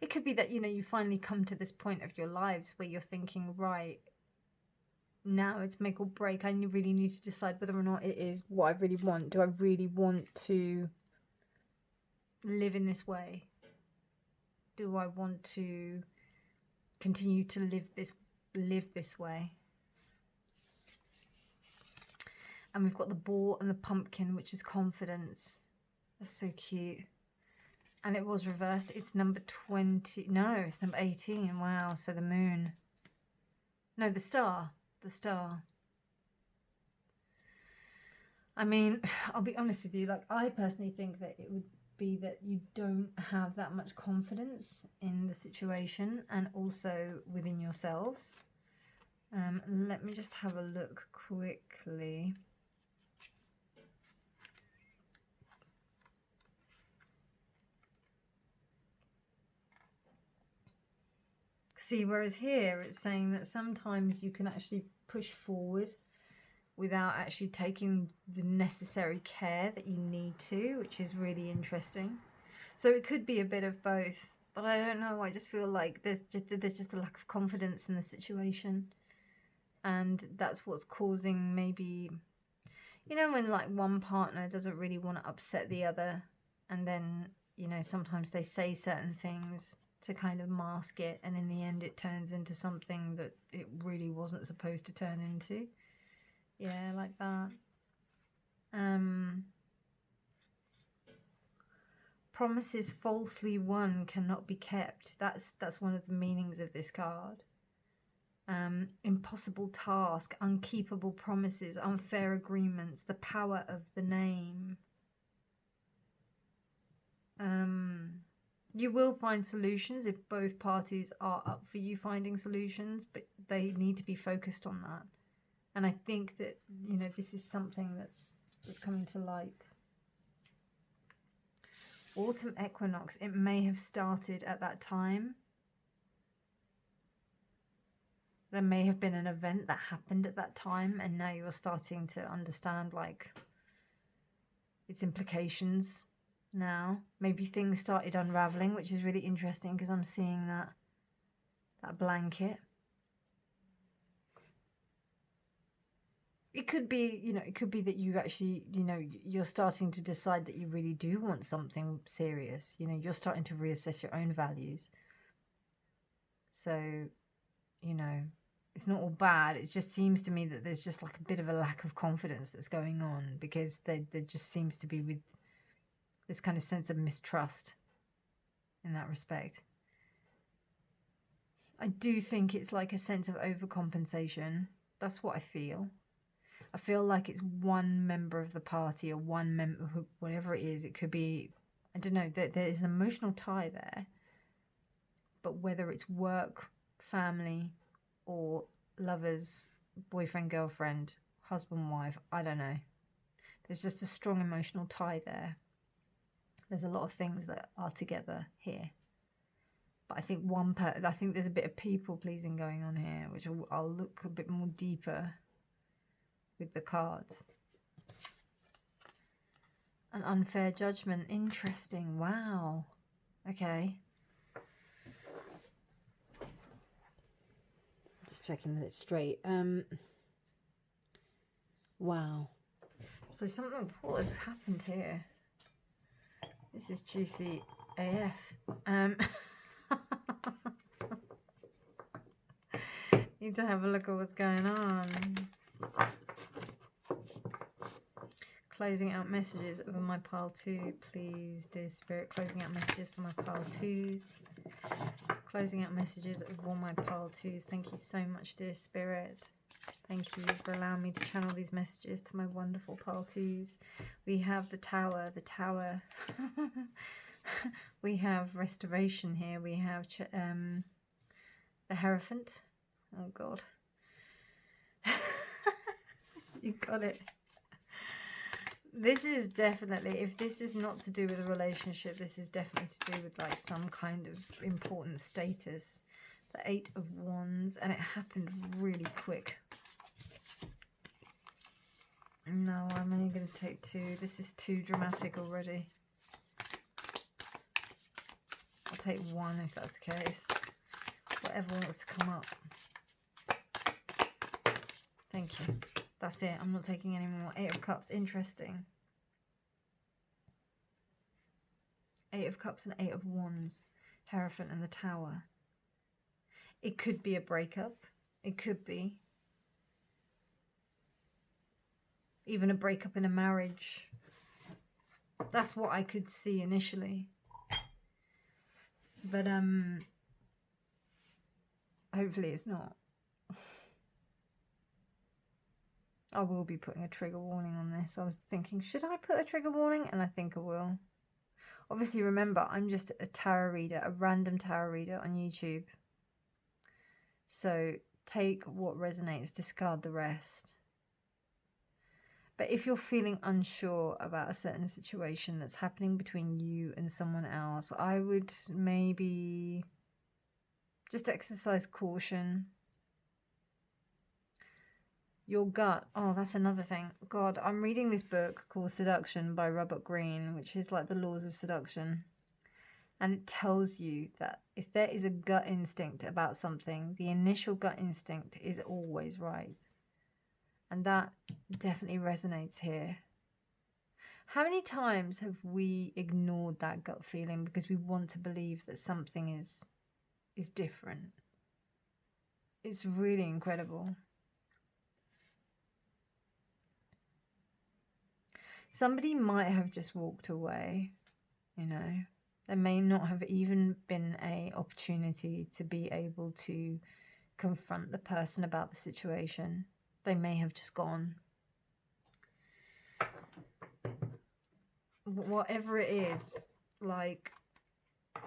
It could be that, you know, you finally come to this point of your lives where you're thinking, right, now it's make or break. I really need to decide whether or not it is what I really want. Do I really want to live in this way? Do I want to continue to live this way? And we've got the Boar and the Pumpkin, which is confidence. That's so cute. And it was reversed. It's number 20. No, it's number 18. Wow. So the Moon. No, the Star. The Star. I mean, I'll be honest with you. Like, I personally think that it would be that you don't have that much confidence in the situation and also within yourselves. Let me just have a look quickly. See, whereas here it's saying that sometimes you can actually push forward without actually taking the necessary care that you need to, which is really interesting. So it could be a bit of both, but I don't know. I just feel like there's just a lack of confidence in the situation, and that's what's causing maybe, you know, when like one partner doesn't really want to upset the other, and then, you know, sometimes they say certain things to kind of mask it, and in the end it turns into something that it really wasn't supposed to turn into. Yeah, like that. Promises falsely won cannot be kept. That's one of the meanings of this card. Impossible task, unkeepable promises, unfair agreements, the power of the name. You will find solutions if both parties are up for you finding solutions, but they need to be focused on that. And I think that, you know, this is something that's coming to light. Autumn equinox, it may have started at that time. There may have been an event that happened at that time, and now you're starting to understand like its implications. Now maybe things started unraveling, which is really interesting because I'm seeing that blanket. It could be, you know, it could be that you actually, you know, you're starting to decide that you really do want something serious. You know, you're starting to reassess your own values. So, you know, it's not all bad. It just seems to me that there's just like a bit of a lack of confidence that's going on, because there just seems to be with this kind of sense of mistrust in that respect. I do think it's like a sense of overcompensation. That's what I feel. I feel like it's one member of the party, or one member, whatever it is. It could be, I don't know, there is an emotional tie there. But whether it's work, family, or lovers, boyfriend, girlfriend, husband, wife, I don't know. There's just a strong emotional tie there. There's a lot of things that are together here. But I think I think there's a bit of people pleasing going on here, which I'll look a bit more deeper with the cards. An unfair judgment. Interesting. Wow. Okay. Just checking that it's straight. Wow. So something what has happened here? This is juicy AF. Need to have a look at what's going on. Closing out messages over my pile 2, please, dear Spirit. Closing out messages for my pile 2s. Closing out messages of all my pile 2s. Thank you so much, dear Spirit. Thank you for allowing me to channel these messages to my wonderful pile 2s. We have the Tower, we have Restoration here. We have the Hierophant. Oh, God. You got it. This is definitely, if this is not to do with a relationship, this is definitely to do with like some kind of important status. The 8 of Wands, and it happened really quick. No, I'm only going to take 2. This is too dramatic already. I'll take 1 if that's the case. Whatever wants to come up. Thank you. That's it. I'm not taking any more. 8 of Cups. Interesting. 8 of Cups and 8 of Wands. Hierophant and the Tower. It could be a breakup. It could be. Even a breakup in a marriage. That's what I could see initially. But hopefully it's not. I will be putting a trigger warning on this. I was thinking, should I put a trigger warning? And I think I will. Obviously, remember, I'm just a tarot reader, a random tarot reader on YouTube. So take what resonates, discard the rest. But if you're feeling unsure about a certain situation that's happening between you and someone else, I would maybe just exercise caution. Your gut. Oh, that's another thing. God, I'm reading this book called Seduction by Robert Greene, which is like the laws of seduction. And it tells you that if there is a gut instinct about something, the initial gut instinct is always right. And that definitely resonates here. How many times have we ignored that gut feeling because we want to believe that something is different? It's really incredible. Somebody might have just walked away, you know. There may not have even been an opportunity to be able to confront the person about the situation. They may have just gone. Whatever it is, like,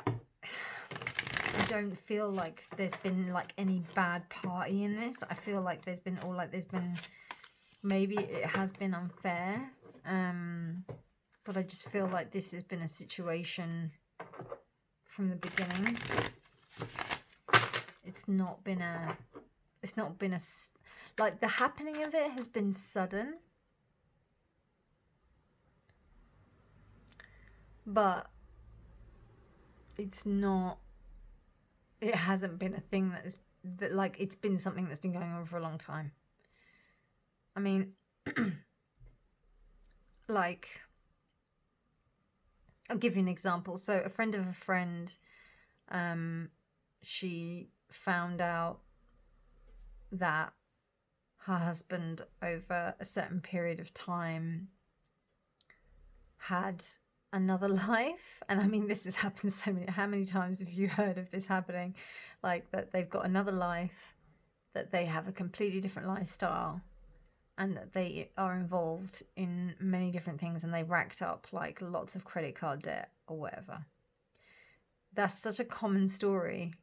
I don't feel like there's been like any bad party in this. I feel like there's been maybe it has been unfair. But I just feel like this has been a situation from the beginning. It's not been like the happening of it has been sudden. But it hasn't been a thing it's been something that's been going on for a long time. I mean, like, I'll give you an example. So a friend of a friend, she found out that her husband over a certain period of time had another life. And I mean, this has happened so many, how many times have you heard of this happening? Like that they've got another life, that they have a completely different lifestyle, and that they are involved in many different things, and they racked up like lots of credit card debt or whatever. That's such a common story.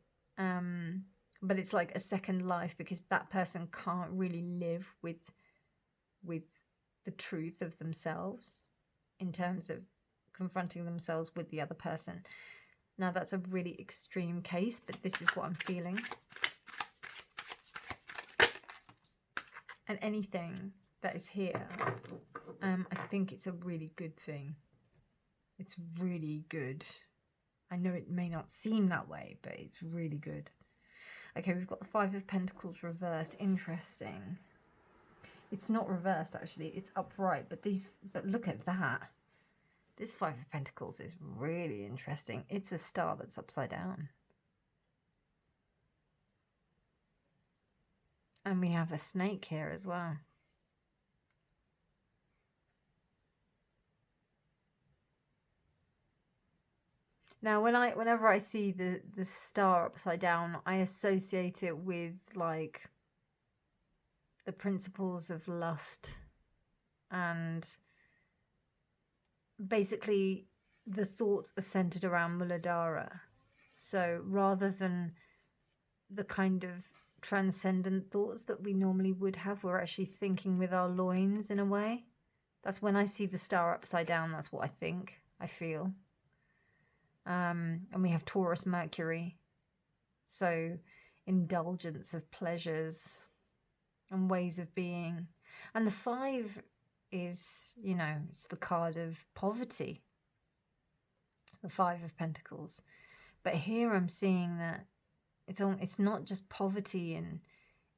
but it's like a second life because that person can't really live with the truth of themselves in terms of confronting themselves with the other person. Now that's a really extreme case, but this is what I'm feeling. And anything that is here, I think it's a really good thing. It's really good. I know it may not seem that way, but it's really good. Okay, we've got the Five of Pentacles reversed. Interesting. It's not reversed, actually. It's upright. But look at that. This Five of Pentacles is really interesting. It's a star that's upside down. And we have a snake here as well. Now, whenever I see the star upside down, I associate it with like the principles of lust and basically the thoughts are centered around Muladhara. So rather than the kind of transcendent thoughts that we normally would have, we're actually thinking with our loins in a way. That's when I see the star upside down, that's what I think, I feel. And we have Taurus Mercury, so indulgence of pleasures and ways of being. And the 5 is, you know, it's the card of poverty, the 5 of Pentacles. But here I'm seeing that it's not just poverty in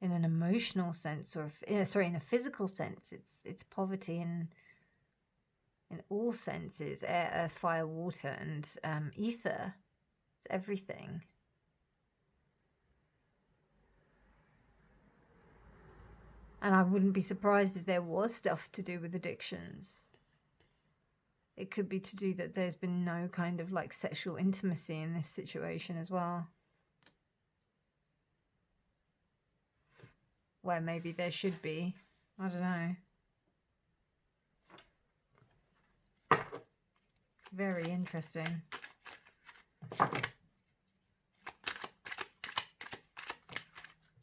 an emotional sense, or in a physical sense. It's poverty in all senses: air, earth, fire, water, and ether. It's everything. And I wouldn't be surprised if there was stuff to do with addictions. It could be to do that there's been no kind of like sexual intimacy in this situation as well. Where maybe there should be. I don't know. Very interesting.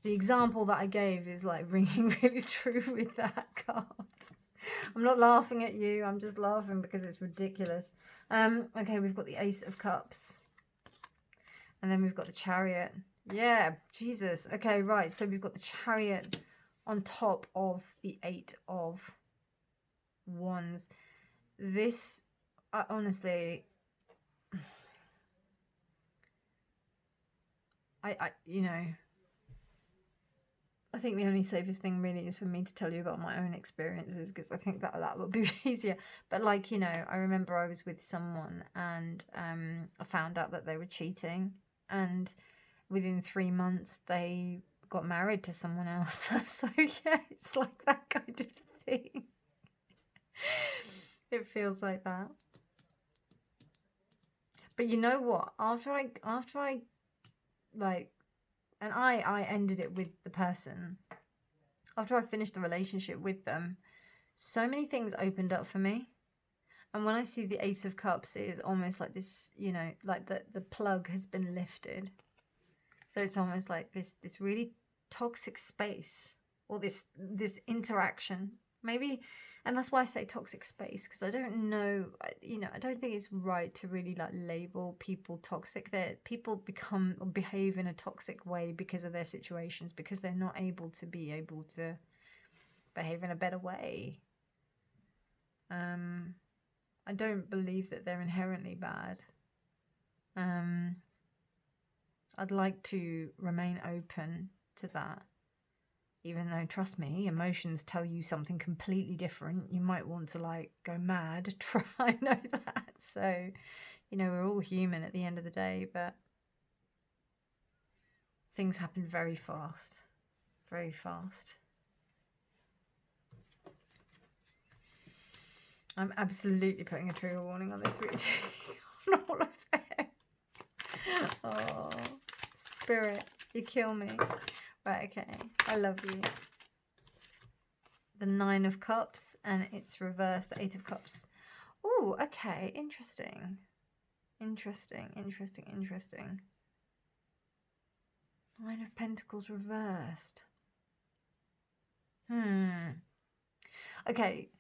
The example that I gave is like ringing really true with that card. I'm not laughing at you. I'm just laughing because it's ridiculous. Okay, we've got the Ace of Cups. And then we've got the Chariot. Yeah, Jesus. Okay, right. So we've got the Chariot on top of the 8 of Wands. This, honestly, you know, I think the only safest thing really is for me to tell you about my own experiences, because I think that would be easier. But like, you know, I remember I was with someone and I found out that they were cheating, and within 3 months they got married to someone else. So yeah, it's like that kind of thing. It feels like that. But you know what? After I like, and I ended it with the person. After I finished the relationship with them, so many things opened up for me. And when I see the Ace of Cups, it is almost like this, you know, like the plug has been lifted. So it's almost like this really toxic space, or this interaction. Maybe, and that's why I say toxic space, because I don't know, you know, I don't think it's right to really like label people toxic. That people become or behave in a toxic way because of their situations, because they're not able to behave in a better way. I don't believe that they're inherently bad. I'd like to remain open to that. Even though, trust me, emotions tell you something completely different. You might want to like go mad. I know that. So, you know, we're all human at the end of the day, but things happen very fast. Very fast. I'm absolutely putting a trigger warning on this reading. On all of them. Oh, Spirit, you kill me. Right, okay. I love you. The 9 of Cups, and it's reversed, the 8 of Cups. Oh, okay. Interesting. Interesting, interesting, interesting. Nine of Pentacles reversed. Okay,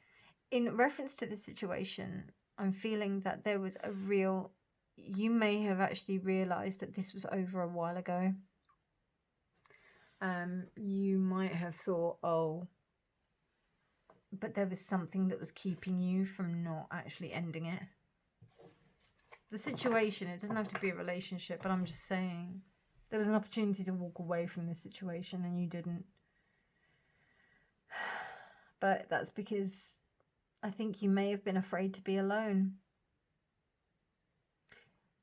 in reference to this situation, I'm feeling that there was a real... You may have actually realised that this was over a while ago. You might have thought, oh, but there was something that was keeping you from not actually ending it. The situation, it doesn't have to be a relationship, but I'm just saying there was an opportunity to walk away from this situation and you didn't. But that's because I think you may have been afraid to be alone.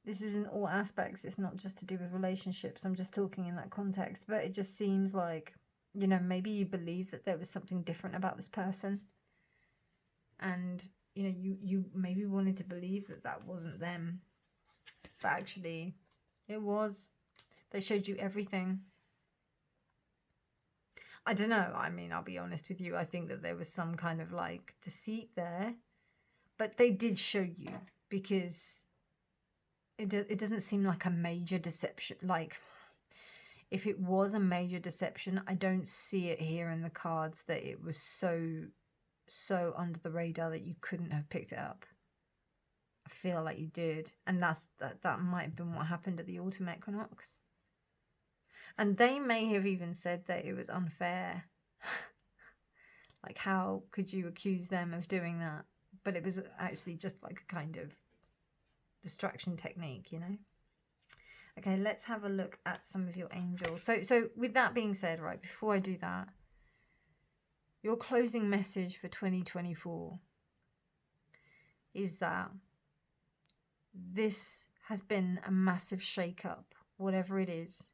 This is in all aspects. It's not just to do with relationships. I'm just talking in that context. But it just seems like, you know, maybe you believe that there was something different about this person. And, you know, you maybe wanted to believe that that wasn't them. But actually, it was. They showed you everything. I don't know. I mean, I'll be honest with you. I think that there was some kind of like deceit there. But they did show you, because it doesn't seem like a major deception. Like, if it was a major deception, I don't see it here in the cards that it was so under the radar that you couldn't have picked it up. I feel like you did. And that might have been what happened at the autumn equinox. And they may have even said that it was unfair. Like, how could you accuse them of doing that? But it was actually just like a kind of distraction technique, you know? Okay, let's have a look at some of your angels. So with that being said, right, before I do that, your closing message for 2024 is that this has been a massive shake-up, whatever it is.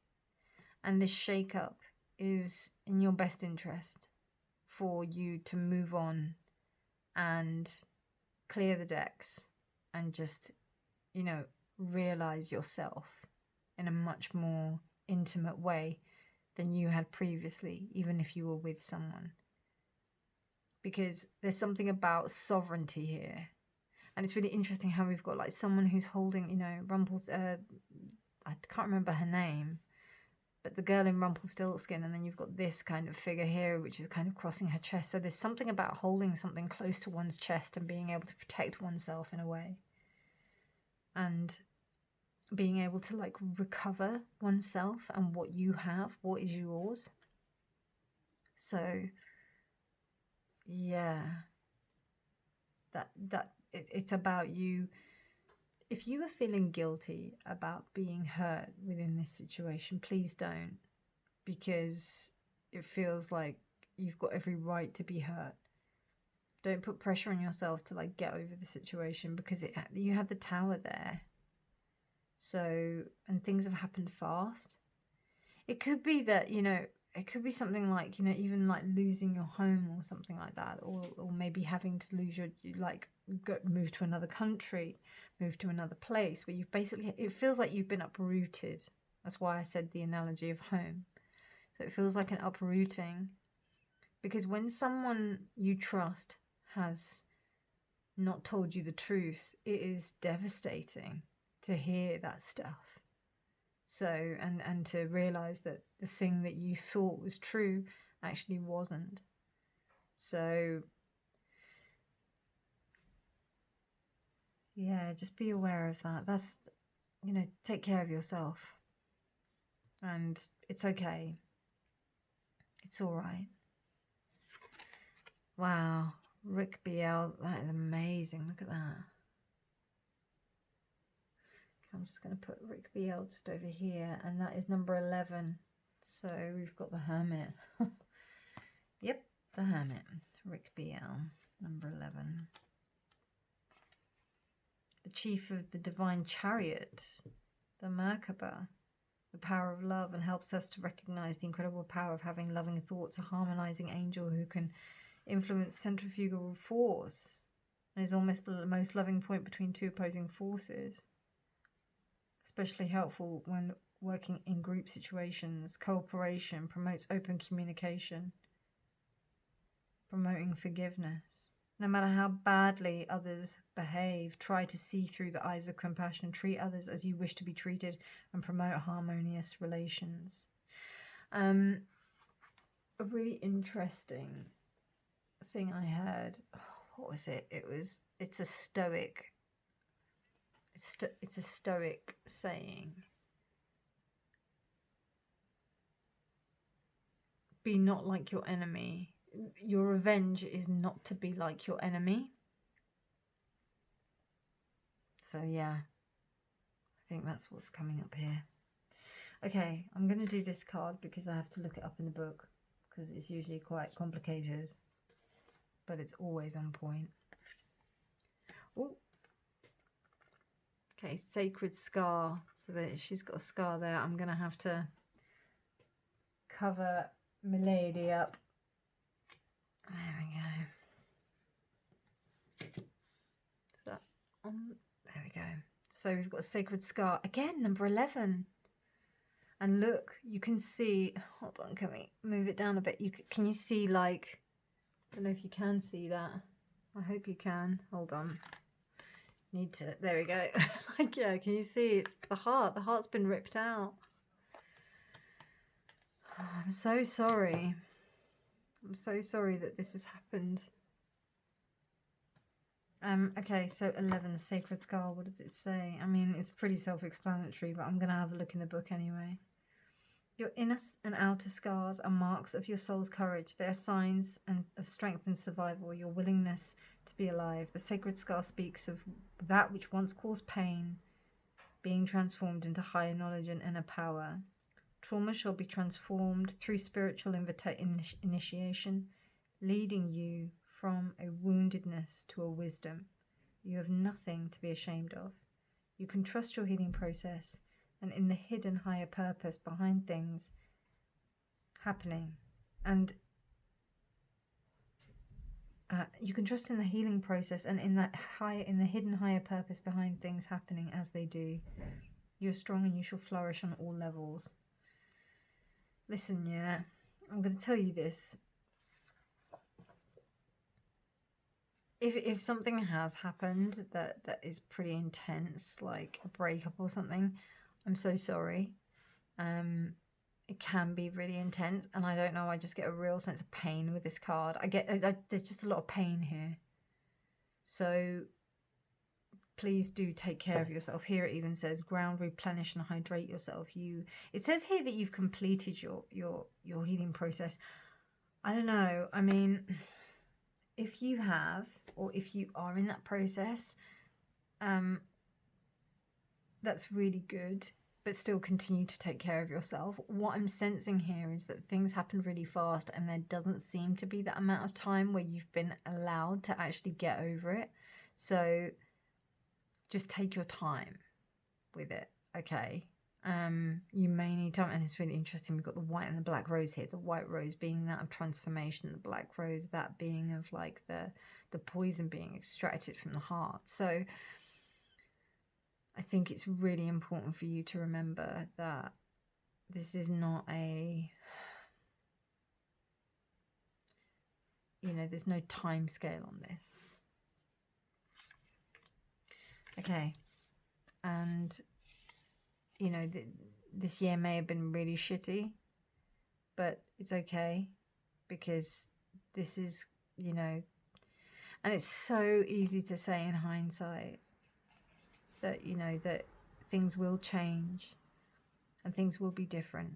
And this shake-up is in your best interest for you to move on and clear the decks and just, you know, realize yourself in a much more intimate way than you had previously, even if you were with someone. Because there's something about sovereignty here. And it's really interesting how we've got like someone who's holding, you know, I can't remember her name, but the girl in Rumpelstiltskin, and then you've got this kind of figure here, which is kind of crossing her chest. So there's something about holding something close to one's chest and being able to protect oneself in a way. And being able to like recover oneself and what you have, what is yours. So yeah, it's about you. If you are feeling guilty about being hurt within this situation, please don't, because it feels like you've got every right to be hurt. Don't put pressure on yourself to like get over the situation, because you had the Tower there. So, and things have happened fast. It could be that, you know, it could be something like, you know, even like losing your home or something like that, or maybe having to lose your, like, move to another country, move to another place where you've basically, it feels like you've been uprooted. That's why I said the analogy of home. So it feels like an uprooting, because when someone you trust has not told you the truth, it is devastating to hear that stuff. So, and to realize that the thing that you thought was true actually wasn't. So, yeah, just be aware of that. That's, you know, take care of yourself. And it's okay. It's all right. Wow. Rick BL, that is amazing. Look at that. I'm just going to put Rick BL just over here, and that is number 11. So we've got the Hermit. Yep, the Hermit. Rick BL, number 11. The Chief of the Divine Chariot, the Merkaba, the power of love, and helps us to recognize the incredible power of having loving thoughts, a harmonizing angel who can influence centrifugal force, and is almost the most loving point between two opposing forces. Especially helpful when working in group situations. Cooperation, promotes open communication, promoting forgiveness. No matter how badly others behave, try to see through the eyes of compassion, treat others as you wish to be treated, and promote harmonious relations. A really interesting thing I heard. What was it? It's a stoic. It's a stoic saying. Be not like your enemy. Your revenge is not to be like your enemy. So yeah, I think that's what's coming up here. Okay, I'm going to do this card because I have to look it up in the book because it's usually quite complicated, but it's always on point. Oh, okay, Sacred Scar. So that she's got a scar there. I'm going to have to cover Milady up. There we go. Is that on? There we go. So we've got a Sacred Scar. Again, number 11. And look, you can see, hold on, can we move it down a bit? Can you see, like, I don't know if you can see that. I hope you can. Hold on. Need to, there we go. Like, yeah, can you see? It's the heart. The heart's been ripped out. Oh, I'm so sorry. I'm so sorry that this has happened. Okay, so 11, the Sacred Scar, what does it say? I mean, it's pretty self-explanatory, but I'm going to have a look in the book anyway. Your inner and outer scars are marks of your soul's courage. They are signs of strength and survival, your willingness to be alive. The Sacred Scar speaks of that which once caused pain, being transformed into higher knowledge and inner power. Trauma shall be transformed through spiritual initiation, leading you from a woundedness to a wisdom. You have nothing to be ashamed of. You can trust your healing process and in the hidden higher purpose behind things happening. And you can trust in the healing process and in the hidden higher purpose behind things happening as they do. You're strong and you shall flourish on all levels. Listen, yeah, I'm going to tell you this. If something has happened that is pretty intense, like a breakup or something, I'm so sorry. It can be really intense, and I don't know, I just get a real sense of pain with this card. There's just a lot of pain here. So please do take care of yourself. Here it even says ground, replenish and hydrate yourself. It says here that you've completed your healing process. I don't know. I mean, if you have, or if you are in that process, that's really good, but still continue to take care of yourself. What I'm sensing here is that things happen really fast and there doesn't seem to be that amount of time where you've been allowed to actually get over it. So just take your time with it, okay? You may need time, and it's really interesting. We've got the white and the black rose here. The white rose being that of transformation, the black rose that being of like the poison being extracted from the heart. So I think it's really important for you to remember that this is not a, there's no time scale on this. Okay, and this year may have been really shitty, but it's okay, because this is, and it's so easy to say in hindsight that, that things will change and things will be different.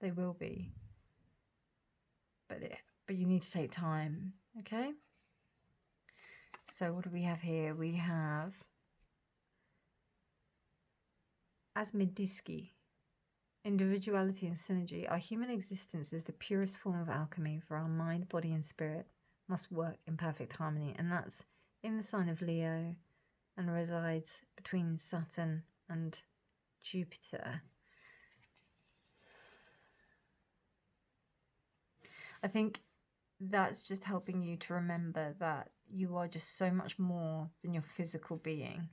They will be. But you need to take time, okay? So what do we have here? We have Asmodiski. Individuality and synergy. Our human existence is the purest form of alchemy, for our mind, body and spirit must work in perfect harmony. And that's in the sign of Leo and resides between Saturn and Jupiter. I think that's just helping you to remember that you are just so much more than your physical being.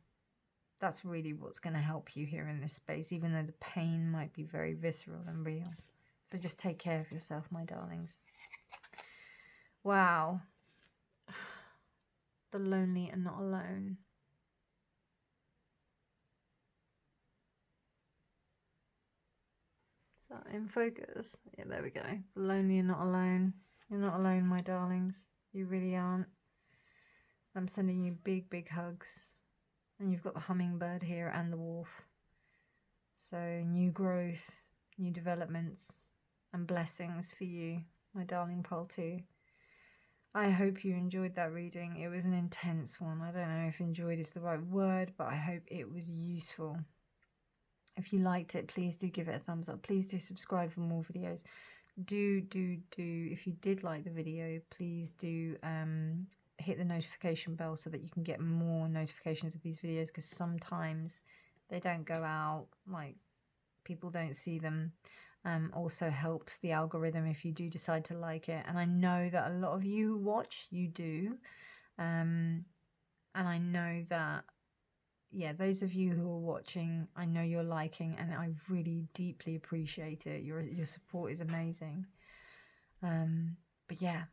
That's really what's going to help you here in this space, even though the pain might be very visceral and real. So just take care of yourself, my darlings. Wow. The lonely and not alone. that in focus? Yeah, there we go. Lonely and not alone. You're not alone, my darlings. You really aren't. I'm sending you big, big hugs. And you've got the hummingbird here and the wolf. So new growth, new developments, and blessings for you, my darling pole 2. I hope you enjoyed that reading. It was an intense one. I don't know if enjoyed is the right word, but I hope it was useful. If you liked it, please do give it a thumbs up. Please do subscribe for more videos. Do. If you did like the video, please do hit the notification bell so that you can get more notifications of these videos, because sometimes they don't go out, like people don't see them. Also helps the algorithm if you do decide to like it, and I know that a lot of you who watch, you do, and I know that, yeah, those of you who are watching, I know you're liking, and I really deeply appreciate it. Your support is amazing. But yeah,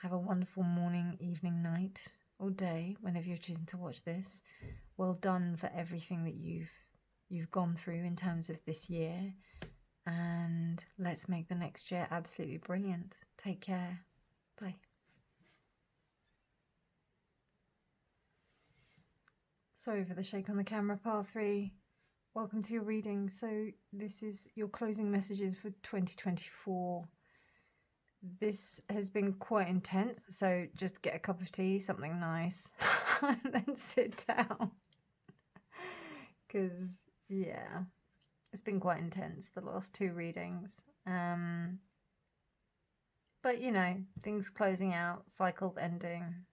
have a wonderful morning, evening, night, or day whenever you're choosing to watch this. Well done for everything that you've gone through in terms of this year, and let's make the next year absolutely brilliant. Take care. Bye. Sorry for the shake on the camera, pile 3. Welcome to your reading. So this is your closing messages for 2024. This has been quite intense, so just get a cup of tea, something nice, and then sit down. Because, yeah, it's been quite intense, the last 2 readings. But, you know, things closing out, cycles ending.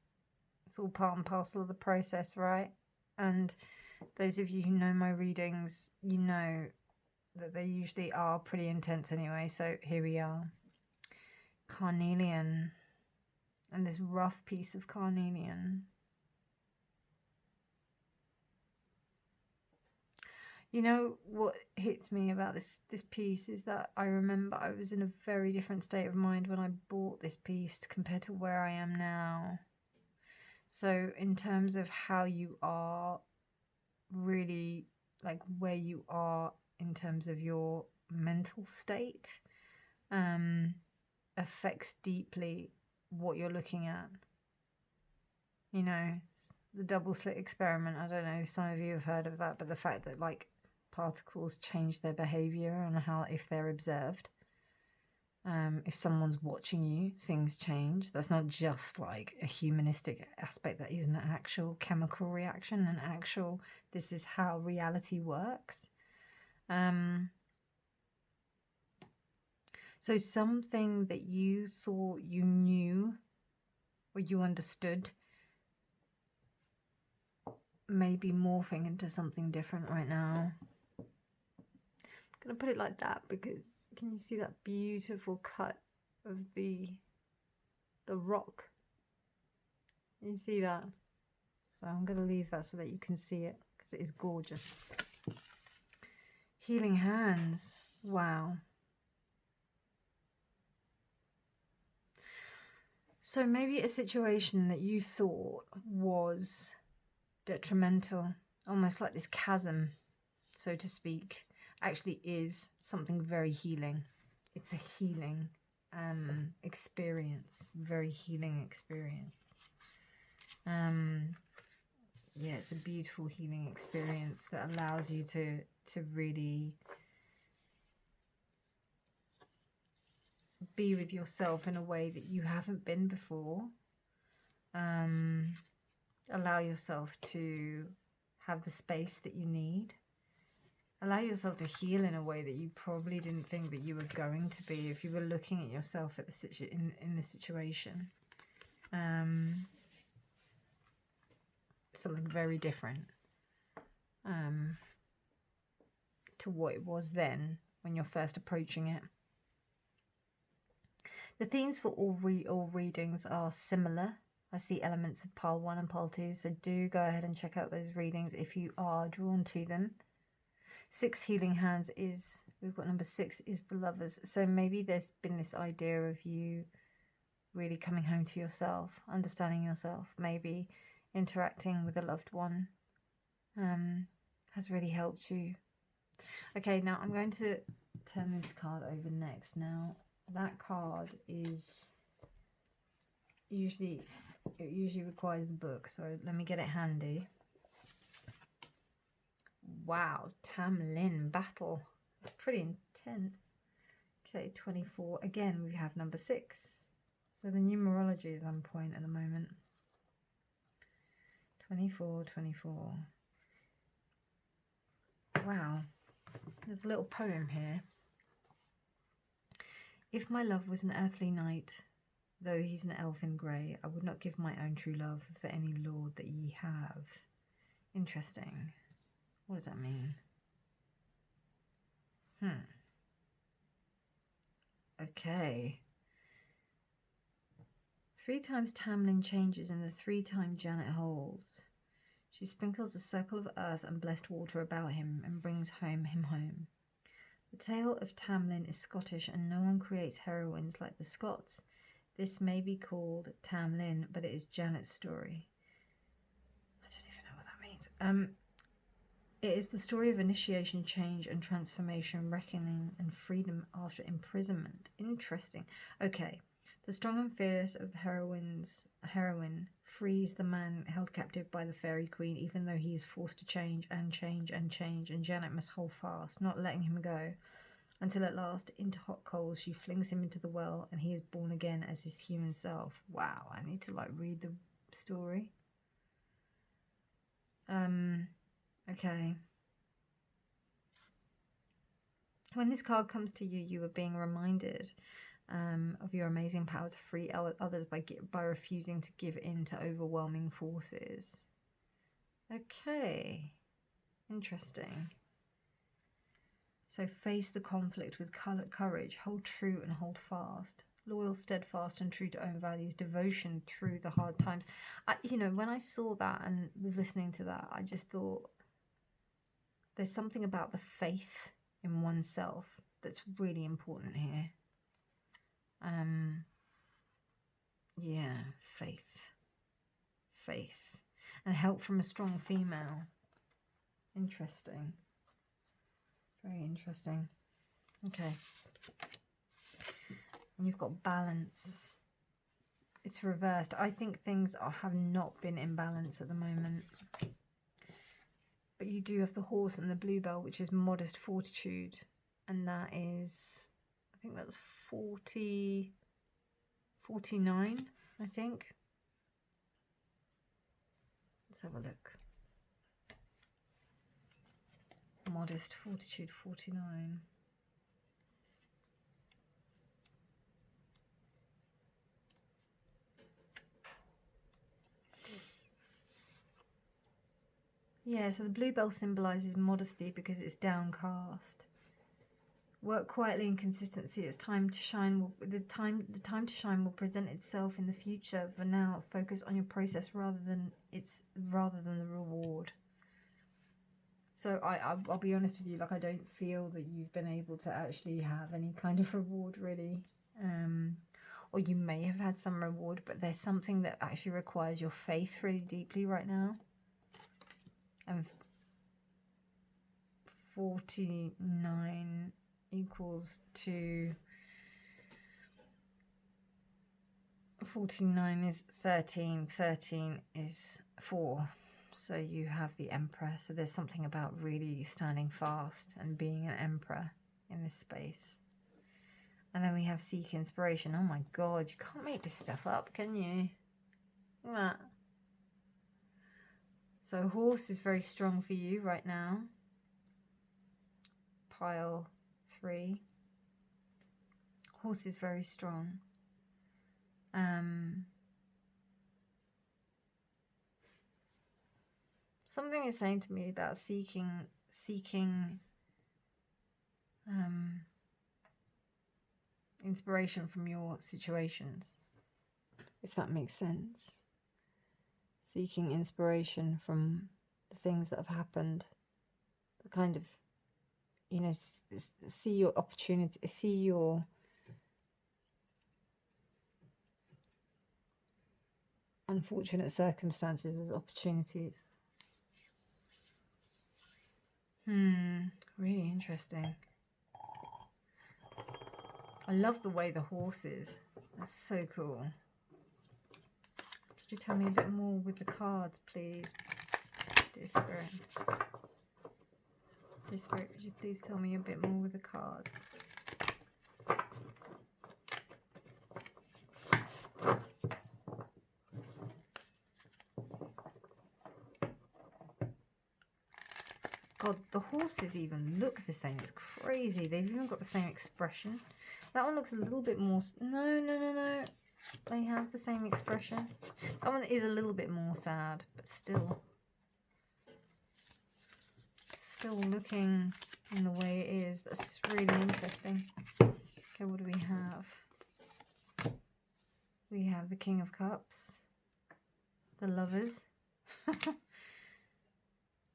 It's all part and parcel of the process, right? And those of you who know my readings, you know that they usually are pretty intense anyway. So here we are. Carnelian. And this rough piece of carnelian. You know what hits me about this piece is that I remember I was in a very different state of mind when I bought this piece compared to where I am now. So in terms of how you are, really, like where you are in terms of your mental state, affects deeply what you're looking at. You know, the double slit experiment, I don't know if some of you have heard of that, but the fact that like particles change their behavior and how, if they're observed, if someone's watching you, things change. That's not just like a humanistic aspect, that is an actual chemical reaction, an actual, this is how reality works. So something that you thought you knew or you understood may be morphing into something different right now. I'm going to put it like that because can you see that beautiful cut of the rock? Can you see that? So I'm going to leave that so that you can see it because it is gorgeous. Healing hands. Wow. So maybe a situation that you thought was detrimental, almost like this chasm, so to speak, actually is something very healing. It's a healing experience, very healing experience. Yeah, it's a beautiful healing experience that allows you to really be with yourself in a way that you haven't been before. Allow yourself to have the space that you need. Allow yourself to heal in a way that you probably didn't think that you were going to be if you were looking at yourself at the in the situation. Something very different to what it was then when you're first approaching it. The themes for all readings are similar. I see elements of pile 1 and pile 2, so do go ahead and check out those readings if you are drawn to them. 6 healing hands is, we've got number 6 is the Lovers. So maybe there's been this idea of you really coming home to yourself, understanding yourself, maybe interacting with a loved one has really helped you. Okay, now I'm going to turn this card over next. Now, that card is usually requires the book, so let me get it handy. Wow, Tamlin battle. Pretty intense. Okay, 24. Again, we have number 6. So the numerology is on point at the moment. 24, 24. Wow. There's a little poem here. If my love was an earthly knight, though he's an elf in grey, I would not give my own true love for any lord that ye have. Interesting. What does that mean? Okay. 3 times Tamlin changes in the 3 times Janet holds. She sprinkles a circle of earth and blessed water about him and brings him home. The tale of Tamlin is Scottish, and no one creates heroines like the Scots. This may be called Tamlin, but it is Janet's story. I don't even know what that means. It is the story of initiation, change, and transformation, reckoning, and freedom after imprisonment. Interesting. Okay. The strong and fierce of the heroine frees the man held captive by the fairy queen, even though he is forced to change, and Janet must hold fast, not letting him go, until at last, into hot coals, she flings him into the well, and he is born again as his human self. Wow, I need to read the story. Okay. When this card comes to you, you are being reminded of your amazing power to free others by refusing to give in to overwhelming forces. Okay. Interesting. So face the conflict with courage, hold true and hold fast. Loyal, steadfast, and true to own values. Devotion through the hard times. When I saw that and was listening to that, I just thought there's something about the faith in oneself that's really important here. Yeah, faith, and help from a strong female. Interesting. Very interesting. Okay. And you've got balance. It's reversed. I think things have not been in balance at the moment. But you do have the horse and the bluebell, which is modest fortitude. And that is, I think that's 49, I think. Let's have a look. Modest fortitude, 49. Yeah, so the bluebell symbolises modesty because it's downcast. Work quietly and consistency. It's time to shine. The time to shine will present itself in the future. For now, focus on your process rather than the reward. So I'll be honest with you. I don't feel that you've been able to actually have any kind of reward really. Or you may have had some reward, but there's something that actually requires your faith really deeply right now. And 49 equals to 49 is 13. 13 is 4. So you have the Emperor. So there's something about really standing fast and being an Emperor in this space. And then we have Seek Inspiration. Oh my God, you can't make this stuff up, can you? Look at that. So horse is very strong for you right now. Pile 3. Horse is very strong. Something is saying to me about seeking inspiration from your situations, if that makes sense. Seeking inspiration from the things that have happened, the kind of, see your opportunity, see your unfortunate circumstances as opportunities. Really interesting. I love the way the horse is. That's so cool. Could you tell me a bit more with the cards, please? Dear Spirit. Dear Spirit, could you please tell me a bit more with the cards? God, the horses even look the same. It's crazy. They've even got the same expression. That one looks a little bit more... No. They have the same expression. That one is a little bit more sad, but still looking in the way it is. That's just really interesting. Okay, what do we have? We have the King of Cups. The Lovers.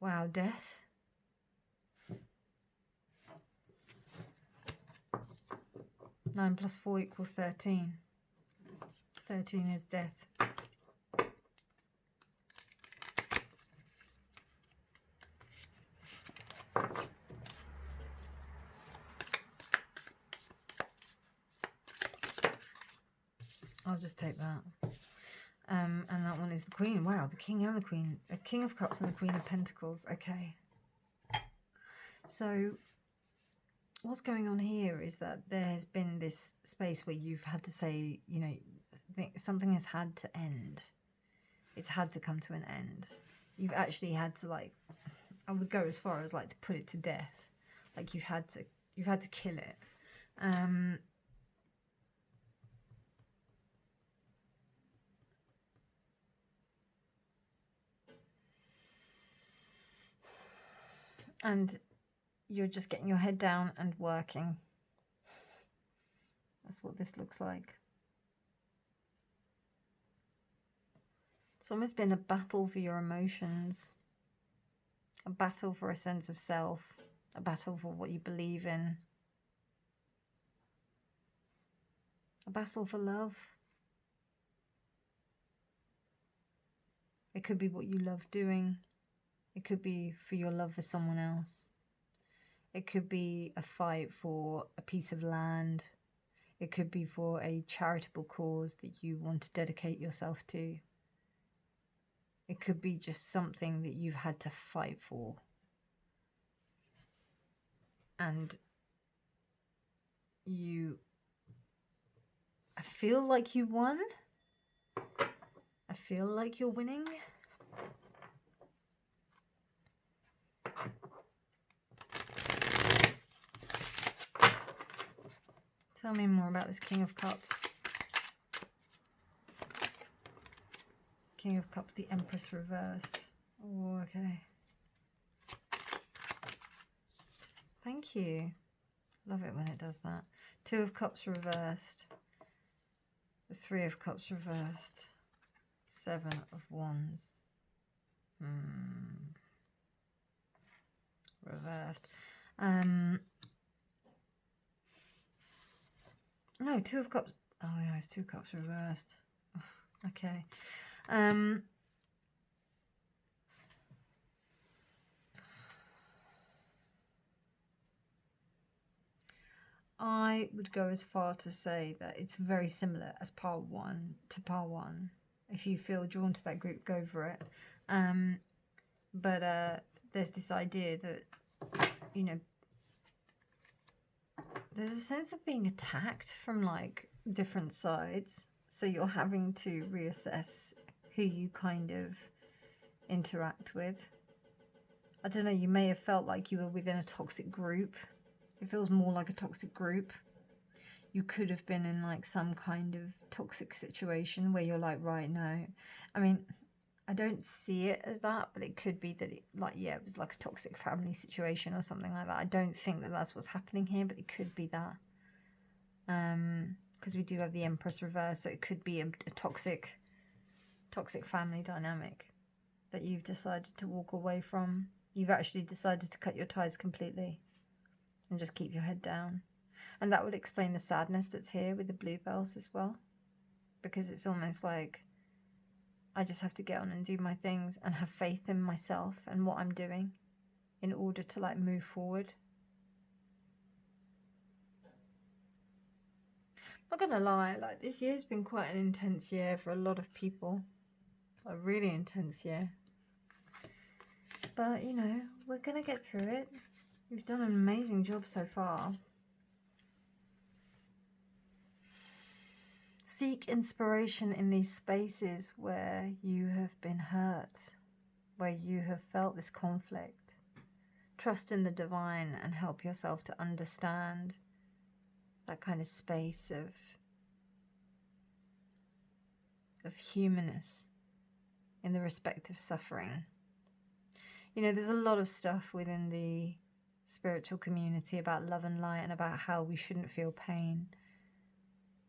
Wow, Death. Nine plus 4 equals 13. 13 is death. I'll just take that. And that one is the Queen. Wow, the King and the Queen. The King of Cups and the Queen of Pentacles. Okay. So what's going on here is that there has been this space where you've had to say, you know, something has had to end. It's had to come to an end. You've actually had to, like, I would go as far as like to put it to death. Like you've had to kill it. And you're just getting your head down and working. That's what this looks like. It's almost been a battle for your emotions. A battle for a sense of self. A battle for what you believe in. A battle for love. It could be what you love doing. It could be for your love for someone else. It could be a fight for a piece of land. It could be for a charitable cause that you want to dedicate yourself to. It could be just something that you've had to fight for. And I feel like you won. I feel like you're winning. Tell me more about this King of Cups. King of Cups, the Empress reversed. Oh, okay. Thank you. Love it when it does that. Two of Cups reversed. The Three of Cups reversed. Seven of Wands. Reversed. No, Two of Cups. Oh yeah, it's Two Cups reversed. Okay. I would go as far to say that it's very similar as part one to part one. If you feel drawn to that group, go for it. But there's this idea that, you know, there's a sense of being attacked from like different sides. So you're having to reassess who you kind of interact with. I don't know, you may have felt like you were within a toxic group. It feels more like a toxic group. You could have been in like some kind of toxic situation where you're like, right, no. I mean, I don't see it as that, but it could be that it, like, yeah, it was like a toxic family situation or something like that. I don't think that that's what's happening here, but it could be that. Because we do have the Empress reverse, so it could be a toxic family dynamic that you've decided to walk away from. You've actually decided to cut your ties completely and just keep your head down. And that would explain the sadness that's here with the bluebells as well. Because it's almost like, I just have to get on and do my things and have faith in myself and what I'm doing in order to like move forward. Not gonna lie, like this year's been quite an intense year for a lot of people. A really intense year. But, you know, we're gonna get through it. You've done an amazing job so far. Seek inspiration in these spaces where you have been hurt, where you have felt this conflict. Trust in the divine and help yourself to understand that kind of space of humanness in the respect of suffering. You know, there's a lot of stuff within the spiritual community about love and light and about how we shouldn't feel pain.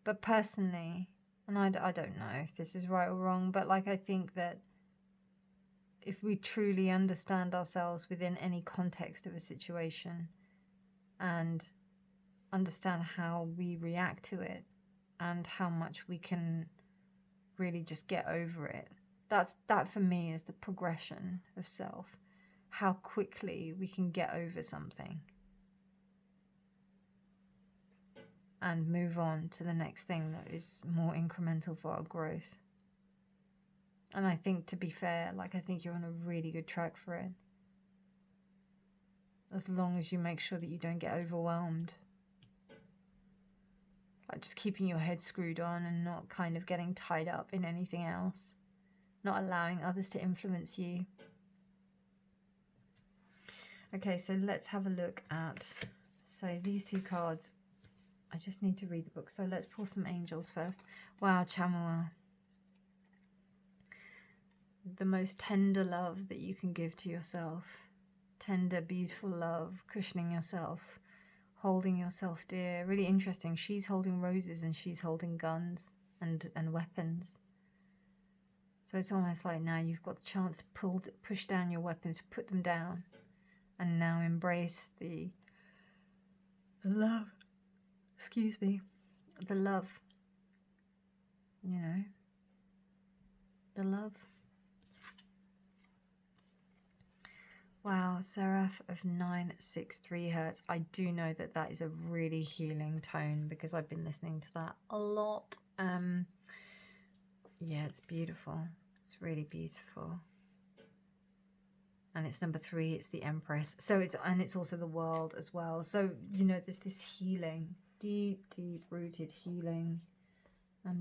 But personally, and I don't know if this is right or wrong, but like I think that if we truly understand ourselves within any context of a situation and understand how we react to it and how much we can really just get over it, that for me is the progression of self. How quickly we can get over something and move on to the next thing that is more incremental for our growth. And I think, to be fair, like I think you're on a really good track for it. As long as you make sure that you don't get overwhelmed. Like just keeping your head screwed on and not kind of getting tied up in anything else. Not allowing others to influence you. Okay, so let's have a look at, so these two cards, I just need to read the book. So let's pull some angels first. Wow, Chamuel. The most tender love that you can give to yourself. Tender, beautiful love, cushioning yourself, holding yourself dear. Really interesting. She's holding roses and she's holding guns and weapons. So it's almost like now you've got the chance to push down your weapons, put them down, and now embrace the love. Excuse me. The love. You know. The love. Wow, Seraph of 963 hertz. I do know that that is a really healing tone because I've been listening to that a lot. Yeah, it's beautiful. It's really beautiful. And it's number 3, it's the Empress. So it's also the world as well. So, you know, there's this healing, deep, deep rooted healing.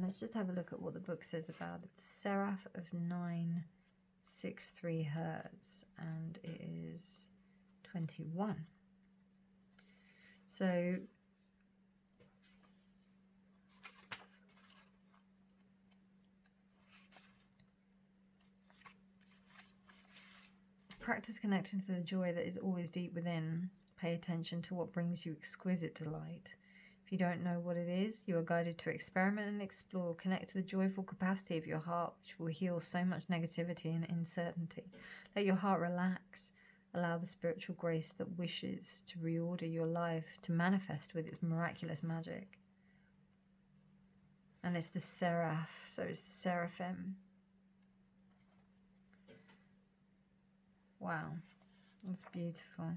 Let's just have a look at what the book says about it. Seraph of 963 hertz, and it is 21. So practice connecting to the joy that is always deep within. Pay attention to what brings you exquisite delight. If you don't know what it is, you are guided to experiment and explore. Connect to the joyful capacity of your heart, which will heal so much negativity and uncertainty. Let your heart relax. Allow the spiritual grace that wishes to reorder your life to manifest with its miraculous magic. And it's the Seraph, so it's the Seraphim. Wow, that's beautiful.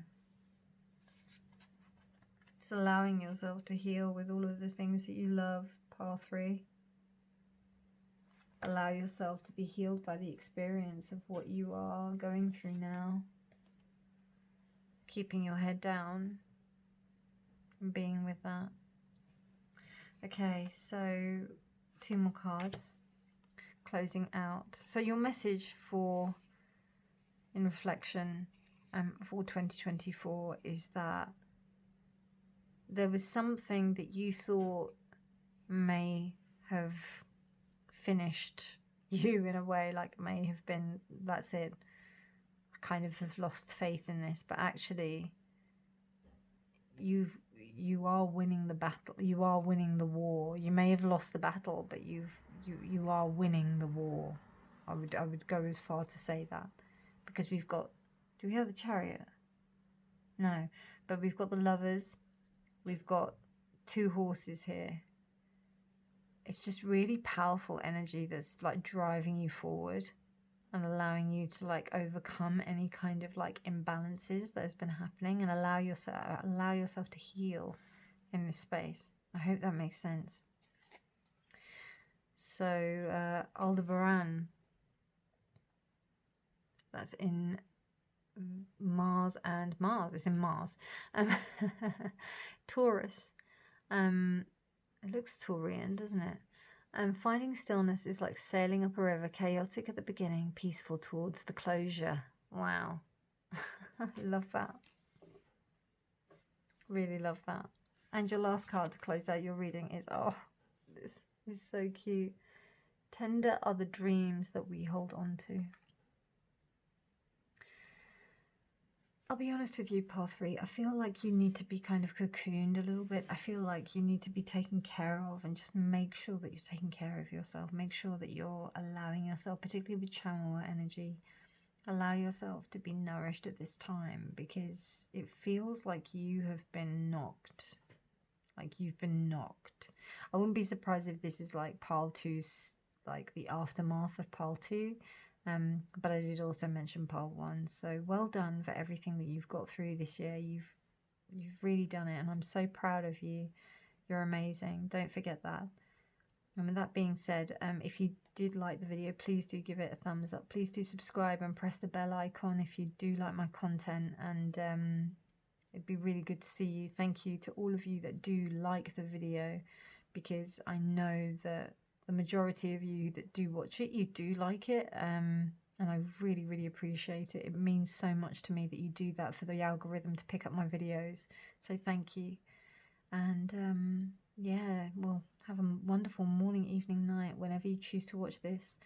It's allowing yourself to heal with all of the things that you love, pile 3. Allow yourself to be healed by the experience of what you are going through now. Keeping your head down and being with that. Okay, so 2 more cards. Closing out. So your message for in reflection for 2024 is that there was something that you thought may have finished you in a way, like may have been, that's it, I kind of have lost faith in this, but actually you are winning the battle, you are winning the war. You may have lost the battle, but you are winning the war. I would go as far to say that. Because we've got, do we have the Chariot? No, but we've got the Lovers. We've got 2 horses here. It's just really powerful energy that's like driving you forward and allowing you to like overcome any kind of like imbalances that has been happening and allow yourself to heal in this space. I hope that makes sense. So Aldebaran, that's in Mars and Mars. It's in Mars. Taurus. It looks Taurian, doesn't it? Finding stillness is like sailing up a river, chaotic at the beginning, peaceful towards the closure. Wow. I love that. Really love that. And your last card to close out your reading is, oh, this is so cute. Tender are the dreams that we hold on to. I'll be honest with you, Pile 3. I feel like you need to be kind of cocooned a little bit. I feel like you need to be taken care of, and just make sure that you're taking care of yourself. Make sure that you're allowing yourself, particularly with channel energy, allow yourself to be nourished at this time, because it feels like you have been knocked. Like you've been knocked. I wouldn't be surprised if this is like Pile 2's, like the aftermath of Pile 2. But I did also mention Pile 1. So well done for everything that you've got through this year. You've really done it, and I'm so proud of you. You're amazing. Don't forget that. And with that being said, if you did like the video, please do give it a thumbs up. Please do subscribe and press the bell icon if you do like my content. And it'd be really good to see you. Thank you to all of you that do like the video, because I know that the majority of you that do watch it, you do like it, and I really, really appreciate it. It means so much to me that you do that for the algorithm to pick up my videos. So thank you. And yeah, well, have a wonderful morning, evening, night, whenever you choose to watch this.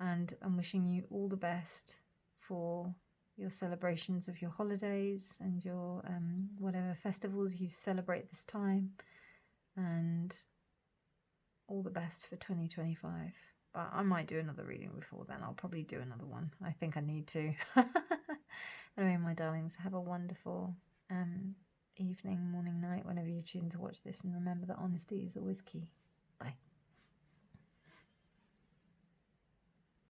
And I'm wishing you all the best for your celebrations of your holidays and your whatever festivals you celebrate this time. And all the best for 2025. But I might do another reading before then. I'll probably do another one. I think I need to. Anyway, my darlings, have a wonderful evening, morning, night, whenever you're choosing to watch this. And remember that honesty is always key.